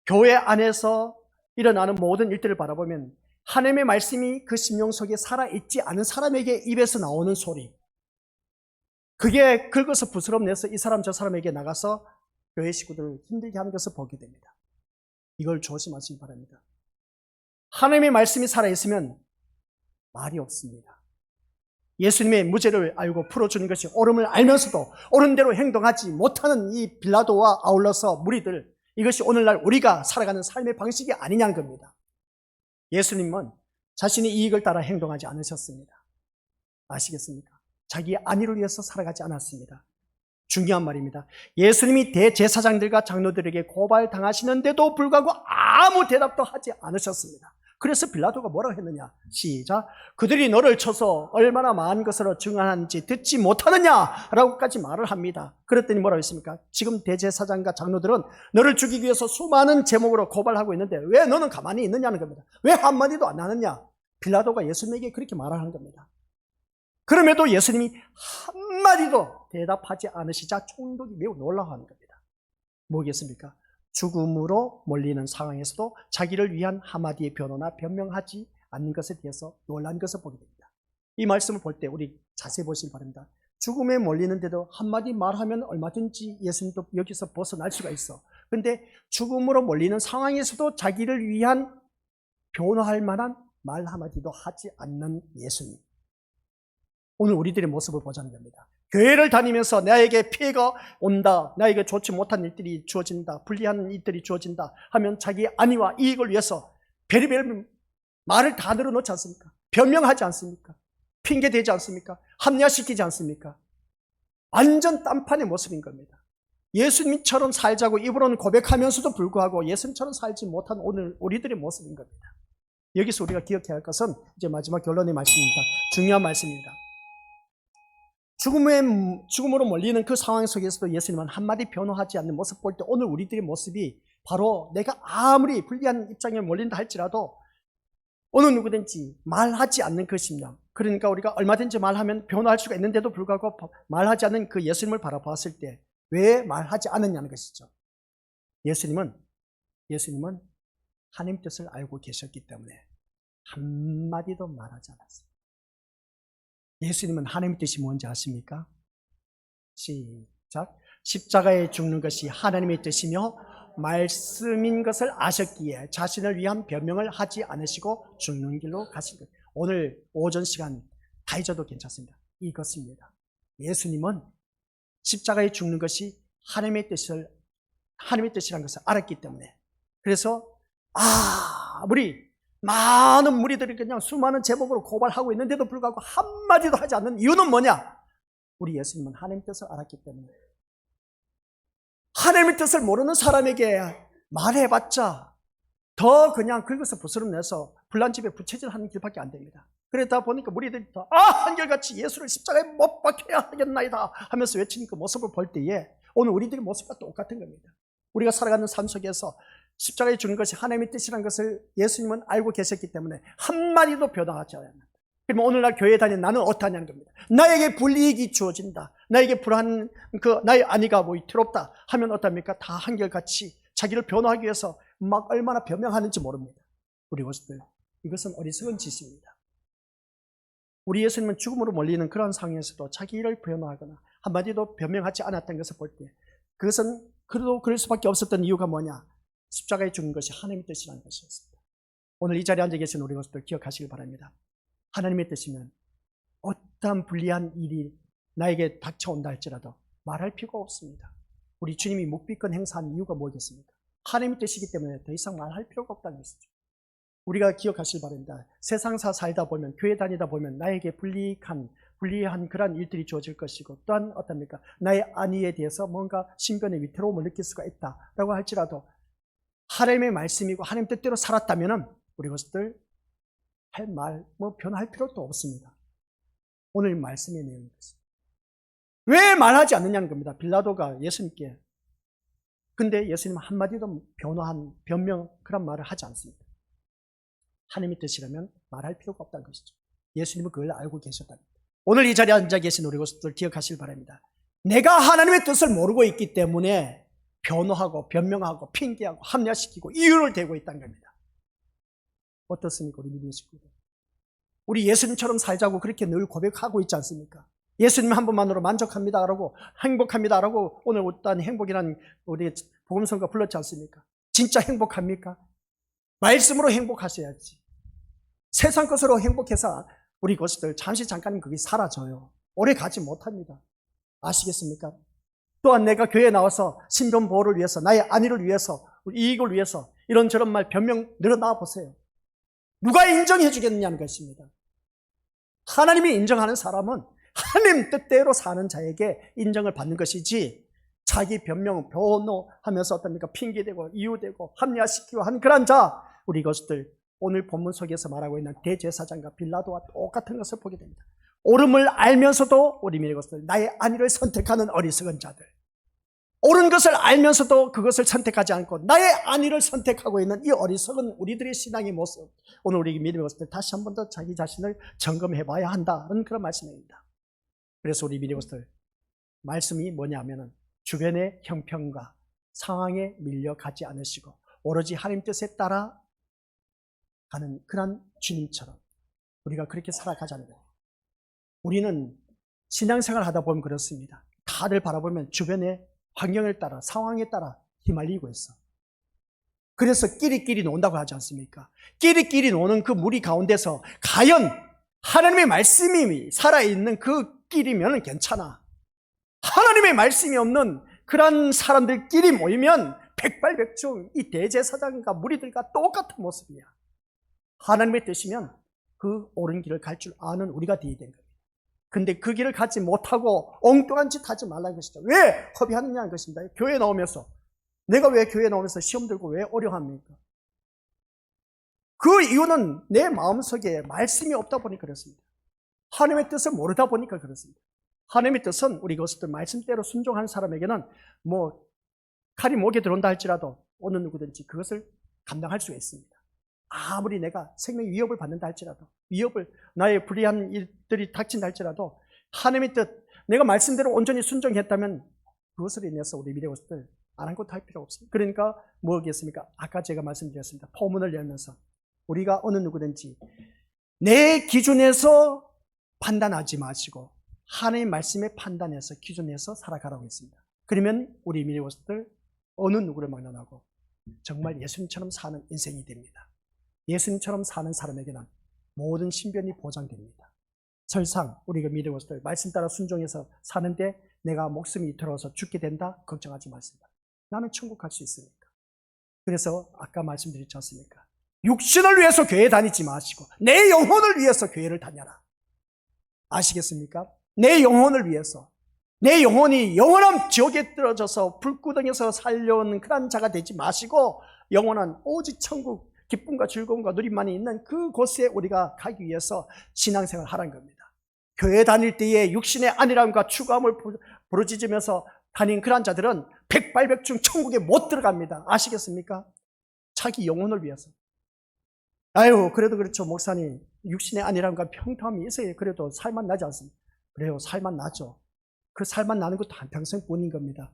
교회 안에서 일어나는 모든 일들을 바라보면 하나님의 말씀이 그 심령 속에 살아있지 않은 사람에게 입에서 나오는 소리, 그게 긁어서 부스럼 내서 이 사람 저 사람에게 나가서 교회 식구들을 힘들게 하는 것을 보게 됩니다. 이걸 조심하시기 바랍니다. 하나님의 말씀이 살아있으면 말이 없습니다. 예수님의 무죄를 알고 풀어주는 것이 옳음을 알면서도 옳은 대로 행동하지 못하는 이 빌라도와 아울러서 무리들, 이것이 오늘날 우리가 살아가는 삶의 방식이 아니냐는 겁니다. 예수님은 자신의 이익을 따라 행동하지 않으셨습니다. 아시겠습니까? 자기의 안위를 위해서 살아가지 않았습니다. 중요한 말입니다. 예수님이 대제사장들과 장로들에게 고발당하시는데도 불구하고 아무 대답도 하지 않으셨습니다. 그래서 빌라도가 뭐라고 했느냐? 시작. 그들이 너를 쳐서 얼마나 많은 것으로 증언하는지 듣지 못하느냐라고까지 말을 합니다. 그랬더니 뭐라고 했습니까? 지금 대제사장과 장로들은 너를 죽이기 위해서 수많은 제목으로 고발하고 있는데 왜 너는 가만히 있느냐는 겁니다. 왜 한마디도 안 하느냐? 빌라도가 예수님에게 그렇게 말하는 겁니다. 그럼에도 예수님이 한마디도 대답하지 않으시자 총독이 매우 놀라워하는 겁니다. 뭐겠습니까? 죽음으로 몰리는 상황에서도 자기를 위한 한마디의 변호나 변명하지 않는 것에 대해서 놀란 것을 보게 됩니다. 이 말씀을 볼 때 우리 자세히 보시기 바랍니다. 죽음에 몰리는데도 한마디 말하면 얼마든지 예수님도 여기서 벗어날 수가 있어. 그런데 죽음으로 몰리는 상황에서도 자기를 위한 변호할 만한 말 한마디도 하지 않는 예수님. 오늘 우리들의 모습을 보자는 겁니다. 교회를 다니면서 나에게 피해가 온다, 나에게 좋지 못한 일들이 주어진다, 불리한 일들이 주어진다 하면 자기 안위와 이익을 위해서 베리베리 말을 다 늘어놓지 않습니까? 변명하지 않습니까? 핑계대지 않습니까? 합리화시키지 않습니까? 완전 딴판의 모습인 겁니다. 예수님처럼 살자고 입으로는 고백하면서도 불구하고 예수님처럼 살지 못한 오늘 우리들의 모습인 겁니다. 여기서 우리가 기억해야 할 것은 이제 마지막 결론의 말씀입니다. 중요한 말씀입니다. 죽음으로 몰리는 그 상황 속에서도 예수님은 한마디 변호하지 않는 모습 볼 때 오늘 우리들의 모습이 바로 내가 아무리 불리한 입장에 몰린다 할지라도 어느 누구든지 말하지 않는 그 심령, 그러니까 우리가 얼마든지 말하면 변호할 수가 있는데도 불구하고 말하지 않는 그 예수님을 바라보았을 때 왜 말하지 않느냐는 것이죠. 예수님은 하나님 뜻을 알고 계셨기 때문에 한마디도 말하지 않았어요. 예수님은 하나님의 뜻이 뭔지 아십니까? 시작. 십자가에 죽는 것이 하나님의 뜻이며 말씀인 것을 아셨기에 자신을 위한 변명을 하지 않으시고 죽는 길로 가신 것. 오늘 오전 시간 다 잊어도 괜찮습니다. 이것입니다. 예수님은 십자가에 죽는 것이 하나님의 뜻이라는 것을 알았기 때문에, 그래서 우리 많은 무리들이 그냥 수많은 제목으로 고발하고 있는데도 불구하고 한마디도 하지 않는 이유는 뭐냐? 우리 예수님은 하나님의 뜻을 알았기 때문에. 하나님의 뜻을 모르는 사람에게 말해봤자 더 그냥 긁어서 부스럼내서 불난집에 부채질하는 길밖에 안 됩니다. 그러다 보니까 무리들이 더 한결같이 예수를 십자가에 못 박혀야 하겠나이다 하면서 외치는 그 모습을 볼 때에 오늘 우리들의 모습과 똑같은 겁니다. 우리가 살아가는 삶 속에서 십자가에 죽는 것이 하나님의 뜻이라는 것을 예수님은 알고 계셨기 때문에 한마디도 변화하지 않았다. 그러면 오늘날 교회에 다니는 나는 어떠하냐는 겁니다. 나에게 불이익이 주어진다, 나에게 불한 나의 안위가 위태롭다 하면 어떻습니까? 다 한결같이 자기를 변호하기 위해서 막 얼마나 변명하는지 모릅니다. 우리 모습들, 이것은 어리석은 짓입니다. 우리 예수님은 죽음으로 몰리는 그런 상황에서도 자기를 변호하거나 한마디도 변명하지 않았던 것을 볼 때 그것은 그래도 그럴 수밖에 없었던 이유가 뭐냐? 십자가에 죽는 것이 하나님의 뜻이라는 것이었습니다. 오늘 이 자리에 앉아 계신 우리 모습들 기억하시길 바랍니다. 하나님의 뜻이면 어떠한 불리한 일이 나에게 닥쳐온다 할지라도 말할 필요가 없습니다. 우리 주님이 묵비권 행사한 이유가 뭐겠습니까? 하나님의 뜻이기 때문에 더 이상 말할 필요가 없다는 것이죠. 우리가 기억하시길 바랍니다. 세상사 살다 보면, 교회 다니다 보면 나에게 불리한 그런 일들이 주어질 것이고, 또한 어떻습니까? 나의 안위에 대해서 뭔가 신변의 위태로움을 느낄 수가 있다라고 할지라도 하나님의 말씀이고 하나님 뜻대로 살았다면 우리 것들 할 말, 변할 필요도 없습니다. 오늘 말씀의 내용입니다. 왜 말하지 않느냐는 겁니다. 빌라도가 예수님께. 근데 예수님은 한마디도 변명, 그런 말을 하지 않습니다. 하나님의 뜻이라면 말할 필요가 없다는 것이죠. 예수님은 그걸 알고 계셨답니다. 오늘 이 자리에 앉아 계신 우리 것들 기억하시길 바랍니다. 내가 하나님의 뜻을 모르고 있기 때문에 변호하고 변명하고 핑계하고 합리화시키고 이유를 대고 있다는 겁니다. 어떻습니까? 우리 믿음의 식구들, 우리 예수님처럼 살자고 그렇게 늘 고백하고 있지 않습니까? 예수님 한 분만으로 만족합니다라고, 행복합니다라고 오늘 어떤 행복이라는 우리 복음성가 불렀지 않습니까? 진짜 행복합니까? 말씀으로 행복하셔야지. 세상 것으로 행복해서 우리 것들 잠깐 그게 사라져요. 오래 가지 못합니다. 아시겠습니까? 또한 내가 교회에 나와서 신변 보호를 위해서, 나의 안위를 위해서, 이익을 위해서 이런저런 말 변명 늘어나와 보세요. 누가 인정해 주겠느냐는 것입니다. 하나님이 인정하는 사람은 하나님 뜻대로 사는 자에게 인정을 받는 것이지, 자기 변명, 변호하면서 어떻습니까? 핑계대고 이유대고 합리화시키고 하는 그런 자, 우리 이것들 오늘 본문 속에서 말하고 있는 대제사장과 빌라도와 똑같은 것을 보게 됩니다. 옳음을 알면서도 우리 믿는 것들, 나의 안위를 선택하는 어리석은 자들, 옳은 것을 알면서도 그것을 선택하지 않고 나의 안위를 선택하고 있는 이 어리석은 우리들의 신앙의 모습, 오늘 우리 믿음의 것들 다시 한 번 더 자기 자신을 점검해 봐야 한다는 그런 말씀입니다. 그래서 우리 믿음의 것들 말씀이 뭐냐면은 주변의 형평과 상황에 밀려가지 않으시고 오로지 하나님 뜻에 따라 가는 그런 주님처럼 우리가 그렇게 살아가자는 거예요. 우리는 신앙생활 하다 보면 그렇습니다. 다들 바라보면 주변의 환경에 따라 상황에 따라 휘말리고 있어. 그래서 끼리끼리 논다고 하지 않습니까? 끼리끼리 노는 그 무리 가운데서 과연 하나님의 말씀이 살아있는 그 끼리면 괜찮아. 하나님의 말씀이 없는 그런 사람들끼리 모이면 백발백중 이 대제사장과 무리들과 똑같은 모습이야. 하나님의 뜻이면 그 옳은 길을 갈 줄 아는 우리가 되어야 된 겁니다. 근데 그 길을 가지 못하고 엉뚱한 짓 하지 말라는 것이죠. 왜 허비하느냐는 것입니다. 교회 나오면서 내가 왜 교회 나오면서 시험 들고 왜 어려합니까? 그 이유는 내 마음속에 말씀이 없다 보니 그렇습니다. 하나님의 뜻을 모르다 보니까 그렇습니다. 하나님의 뜻은 우리 그것들 말씀대로 순종하는 사람에게는 뭐 칼이 목에 들어온다 할지라도 어느 누구든지 그것을 감당할 수가 있습니다. 아무리 내가 생명 위협을 받는다 할지라도, 위협을 나의 불의한 일들이 닥친다 할지라도 하나님의 뜻, 내가 말씀대로 온전히 순종했다면 그것을 인해서 우리 믿음의 것들 아랑곳할 필요 없습니다. 그러니까 뭐겠습니까? 아까 제가 말씀드렸습니다. 포문을 열면서 우리가 어느 누구든지 내 기준에서 판단하지 마시고 하나님의 말씀에 판단해서 기준에서 살아가라고 했습니다. 그러면 우리 믿음의 것들 어느 누구를 막론하고 정말 예수님처럼 사는 인생이 됩니다. 예수님처럼 사는 사람에게는 모든 신변이 보장됩니다. 설상 우리가 믿음의 것들 말씀 따라 순종해서 사는데 내가 목숨이 들어서 죽게 된다? 걱정하지 마십니다. 나는 천국 갈 수 있으니까. 그래서 아까 말씀드렸지 않습니까? 육신을 위해서 교회 다니지 마시고 내 영혼을 위해서 교회를 다녀라. 아시겠습니까? 내 영혼을 위해서, 내 영혼이 영원한 지옥에 떨어져서 불구덩이에서 살려온 그런 자가 되지 마시고 영원한 오직 천국 기쁨과 즐거움과 누림만이 있는 그곳에 우리가 가기 위해서 신앙생활을 하라는 겁니다. 교회 다닐 때에 육신의 안일함과 추구함을 부르짖으면서 다닌 그런 자들은 백발백중 천국에 못 들어갑니다. 아시겠습니까? 자기 영혼을 위해서. 아유, 그래도 그렇죠. 목사님, 육신의 안일함과 평통함이 있어야 그래도 살만 나지 않습니까? 그래요, 살만 나죠. 그 살만 나는 것도 한평생뿐인 겁니다.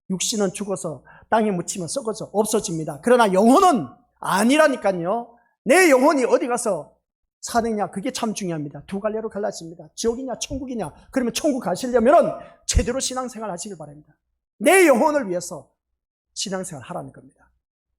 육신은 죽어서 땅에 묻히면 썩어져 없어집니다. 그러나 영혼은 아니라니까요. 내 영혼이 어디 가서 사느냐, 그게 참 중요합니다. 두 갈래로 갈라집니다. 지옥이냐 천국이냐. 그러면 천국 가시려면 제대로 신앙생활 하시길 바랍니다. 내 영혼을 위해서 신앙생활 하라는 겁니다.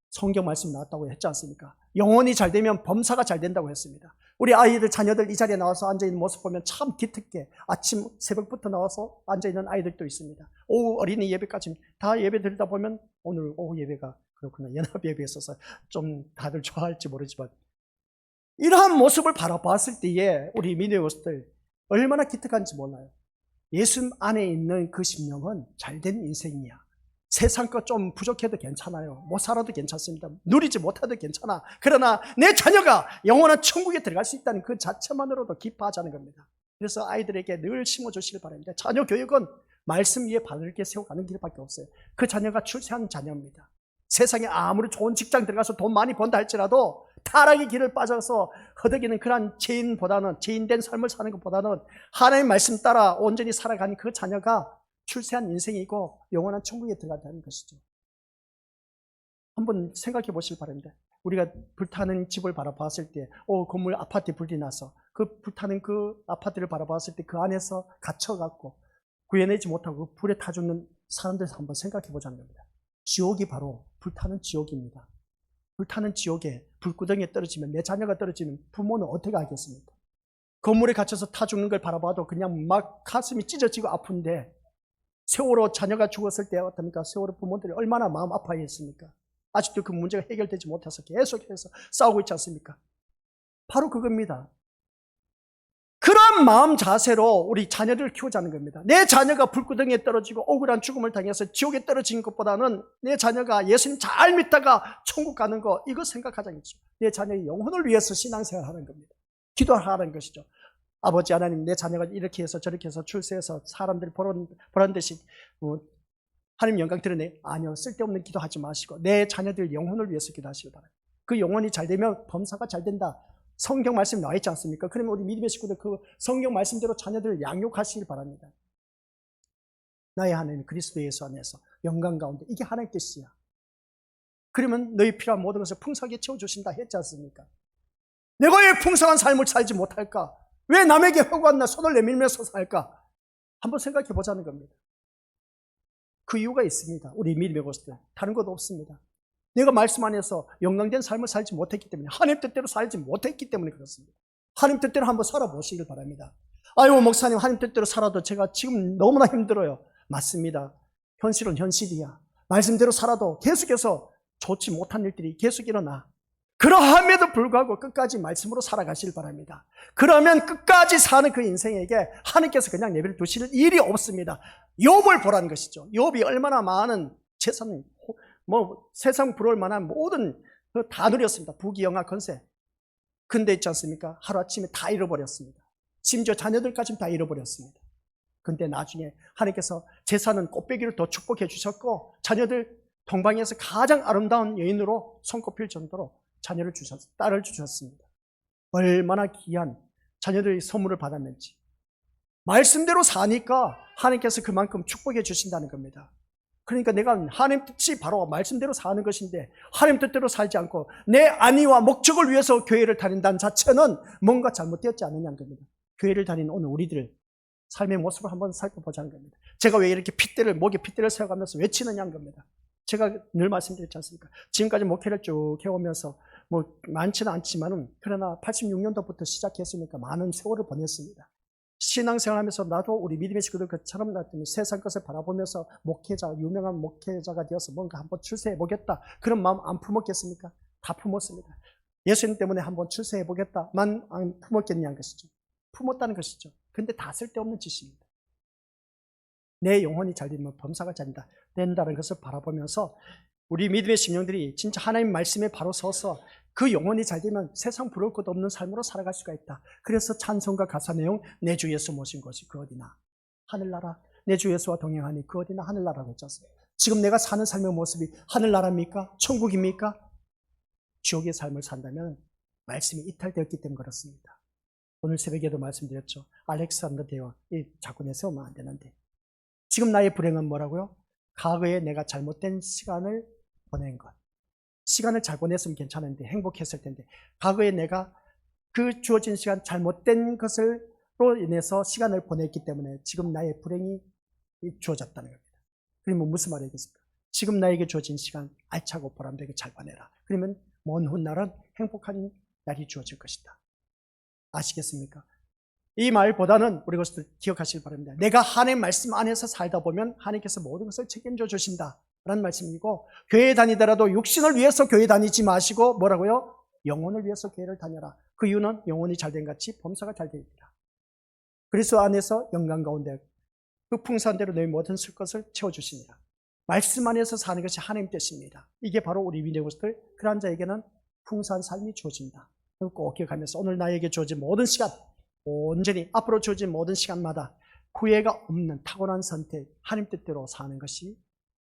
성경 말씀 나왔다고 했지 않습니까? 영혼이 잘 되면 범사가 잘 된다고 했습니다. 우리 아이들, 자녀들 이 자리에 나와서 앉아있는 모습 보면 참 기특해. 아침 새벽부터 나와서 앉아있는 아이들도 있습니다. 오후 어린이 예배까지 다 예배 드리다 보면 오늘 오후 예배가 그렇구나, 연합 예배에 있어서 좀 다들 좋아할지 모르지만 이러한 모습을 바라봤을 때에 우리 믿음의 것들 얼마나 기특한지 몰라요. 예수 안에 있는 그 심령은 잘된 인생이야. 세상 것 좀 부족해도 괜찮아요. 못 살아도 괜찮습니다. 누리지 못해도 괜찮아. 그러나 내 자녀가 영원한 천국에 들어갈 수 있다는 그 자체만으로도 기뻐하자는 겁니다. 그래서 아이들에게 늘 심어주시길 바랍니다. 자녀 교육은 말씀 위에 바를 게 세워가는 길밖에 없어요. 그 자녀가 출세한 자녀입니다. 세상에 아무리 좋은 직장 들어가서 돈 많이 번다 할지라도 타락의 길을 빠져서 허덕이는 그런 죄인보다는, 죄인된 삶을 사는 것보다는 하나님의 말씀 따라 온전히 살아가는 그 자녀가 출세한 인생이고 영원한 천국에 들어간다는 것이죠. 한번 생각해 보시기 바랍니다. 우리가 불타는 집을 바라봤을 때, 건물 아파트에 불이 나서 그 불타는 그 아파트를 바라봤을 때 그 안에서 갇혀갖고 구해내지 못하고 그 불에 타 죽는 사람들 한번 생각해 보자는 겁니다. 지옥이 바로 불타는 지옥입니다. 불타는 지옥에 불구덩이에 떨어지면, 내 자녀가 떨어지면 부모는 어떻게 하겠습니까? 건물에 갇혀서 타 죽는 걸 바라봐도 그냥 막 가슴이 찢어지고 아픈데, 세월호 자녀가 죽었을 때 어떻습니까? 세월호 부모들이 얼마나 마음 아파했습니까? 아직도 그 문제가 해결되지 못해서 계속해서 싸우고 있지 않습니까? 바로 그겁니다. 그런 이러한 마음 자세로 우리 자녀를 키우자는 겁니다. 내 자녀가 불구덩이에 떨어지고 억울한 죽음을 당해서 지옥에 떨어진 것보다는 내 자녀가 예수님 잘 믿다가 천국 가는 거, 이거 생각하자겠죠. 내 자녀의 영혼을 위해서 신앙생활 하는 겁니다. 기도하라는 것이죠. 아버지 하나님, 내 자녀가 이렇게 해서 저렇게 해서 출세해서 사람들이 보란 듯이 하나님 영광 드러내. 아니요, 쓸데없는 기도하지 마시고 내 자녀들 영혼을 위해서 기도하시기 바랍니다. 그 영혼이 잘 되면 범사가 잘 된다. 성경 말씀이 나와 있지 않습니까? 그러면 우리 믿음의 식구들 그 성경 말씀대로 자녀들을 양육하시길 바랍니다. 나의 하나님 그리스도 예수 안에서 영광 가운데, 이게 하나님의 뜻이야. 그러면 너희 필요한 모든 것을 풍성하게 채워주신다 했지 않습니까? 내가 왜 풍성한 삶을 살지 못할까? 왜 남에게 허구한 날 손을 내밀면서 살까? 한번 생각해 보자는 겁니다. 그 이유가 있습니다. 우리 믿음의 것들 다른 것도 없습니다. 내가 말씀 안에서 영광된 삶을 살지 못했기 때문에, 하나님 뜻대로 살지 못했기 때문에 그렇습니다. 하나님 뜻대로 한번 살아보시길 바랍니다. 아유 목사님, 하나님 뜻대로 살아도 제가 지금 너무나 힘들어요. 맞습니다. 현실은 현실이야. 말씀대로 살아도 계속해서 좋지 못한 일들이 계속 일어나. 그러함에도 불구하고 끝까지 말씀으로 살아가시길 바랍니다. 그러면 끝까지 사는 그 인생에게 하나님께서 그냥 내버려 두실 일이 없습니다. 욥을 보라는 것이죠. 욥이 얼마나 많은 재산을, 세상 부러울 만한 모든 다 누렸습니다. 부귀영화 권세. 근데 있지 않습니까? 하루아침에 다 잃어버렸습니다. 심지어 자녀들까지 다 잃어버렸습니다. 근데 나중에 하나님께서 재산은 꽃배기를 더 축복해 주셨고, 자녀들 동방에서 가장 아름다운 여인으로 손꼽힐 정도로 자녀를 주셨습니다. 딸을 주셨습니다. 얼마나 귀한 자녀들이 선물을 받았는지. 말씀대로 사니까 하나님께서 그만큼 축복해 주신다는 겁니다. 그러니까 내가 하나님 뜻이 바로 말씀대로 사는 것인데, 하나님 뜻대로 살지 않고 내 안위와 목적을 위해서 교회를 다닌다는 자체는 뭔가 잘못되었지 않느냐는 겁니다. 교회를 다니는 오늘 우리들 삶의 모습을 한번 살펴보자는 겁니다. 제가 왜 이렇게 목에 핏대를 세워가면서 외치느냐는 겁니다. 제가 늘 말씀드렸지 않습니까? 지금까지 목회를 쭉 해오면서 많지는 않지만은, 그러나 86년도부터 시작했으니까 많은 세월을 보냈습니다. 신앙생활하면서 나도 우리 믿음의 식구들 것처럼 세상 것을 바라보면서 유명한 목회자가 되어서 뭔가 한번 출세해보겠다, 그런 마음 안 품었겠습니까? 다 품었습니다. 예수님 때문에 한번 출세해보겠다만 안 품었겠냐는 것이죠. 품었다는 것이죠. 근데 다 쓸데없는 짓입니다. 내 영혼이 잘 되면 범사가 잘 된다는 것을 바라보면서 우리 믿음의 심령들이 진짜 하나님 말씀에 바로 서서 그 영혼이 잘 되면 세상 부러울 것 없는 삶으로 살아갈 수가 있다. 그래서 찬송가 가사 내용, 내 주 예수 모신 것이 그 어디나 하늘나라, 내 주 예수와 동행하니 그 어디나 하늘나라고 했잖아요. 지금 내가 사는 삶의 모습이 하늘나라입니까? 천국입니까? 지옥의 삶을 산다면 말씀이 이탈되었기 때문에 그렇습니다. 오늘 새벽에도 말씀드렸죠. 알렉산더 대왕, 자꾸 내세우면 안 되는데, 지금 나의 불행은 뭐라고요? 과거에 내가 잘못된 시간을 보낸 것. 시간을 잘 보냈으면 괜찮은데, 행복했을 텐데, 과거에 내가 그 주어진 시간 잘못된 것으로 인해서 시간을 보냈기 때문에 지금 나의 불행이 주어졌다는 겁니다. 그러면 무슨 말이겠습니까? 지금 나에게 주어진 시간 알차고 보람되게 잘 보내라. 그러면 먼 훗날은 행복한 날이 주어질 것이다. 아시겠습니까? 이 말보다는 우리 것을 기억하시기 바랍니다. 내가 하나님 말씀 안에서 살다 보면 하나님께서 모든 것을 책임져 주신다 라는 말씀이고, 교회 다니더라도 육신을 위해서 교회 다니지 마시고 뭐라고요? 영혼을 위해서 교회를 다녀라. 그 이유는 영혼이 잘된 같이 범사가 잘 됩니다. 그리스도 안에서 영광 가운데 그 풍성대로 너희 모든 쓸 것을 채워주십니다. 말씀 안에서 사는 것이 하나님 뜻입니다. 이게 바로 우리 믿음의 것들, 그러한 자에게는 풍성한 삶이 주어진다. 꼭 기억하면서 오늘 나에게 주어진 모든 시간, 온전히 앞으로 주어진 모든 시간마다 후회가 없는 타고난 선택, 하나님 뜻대로 사는 것이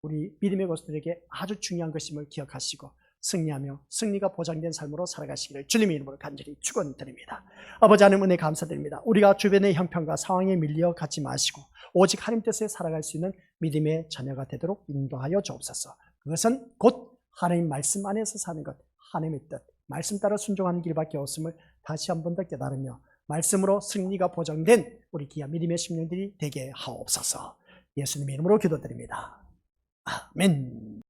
우리 믿음의 것들에게 아주 중요한 것임을 기억하시고 승리하며 승리가 보장된 삶으로 살아가시기를 주님의 이름으로 간절히 축원드립니다. 아버지 하나님 은혜 감사드립니다. 우리가 주변의 형편과 상황에 밀려 가지 마시고 오직 하나님 뜻에 살아갈 수 있는 믿음의 자녀가 되도록 인도하여 주옵소서. 그것은 곧 하나님 말씀 안에서 사는 것, 하나님의 뜻, 말씀 따라 순종하는 길밖에 없음을 다시 한 번 더 깨달으며 말씀으로 승리가 보장된 우리 귀한 믿음의 심령들이 되게 하옵소서. 예수님의 이름으로 기도드립니다. 아멘.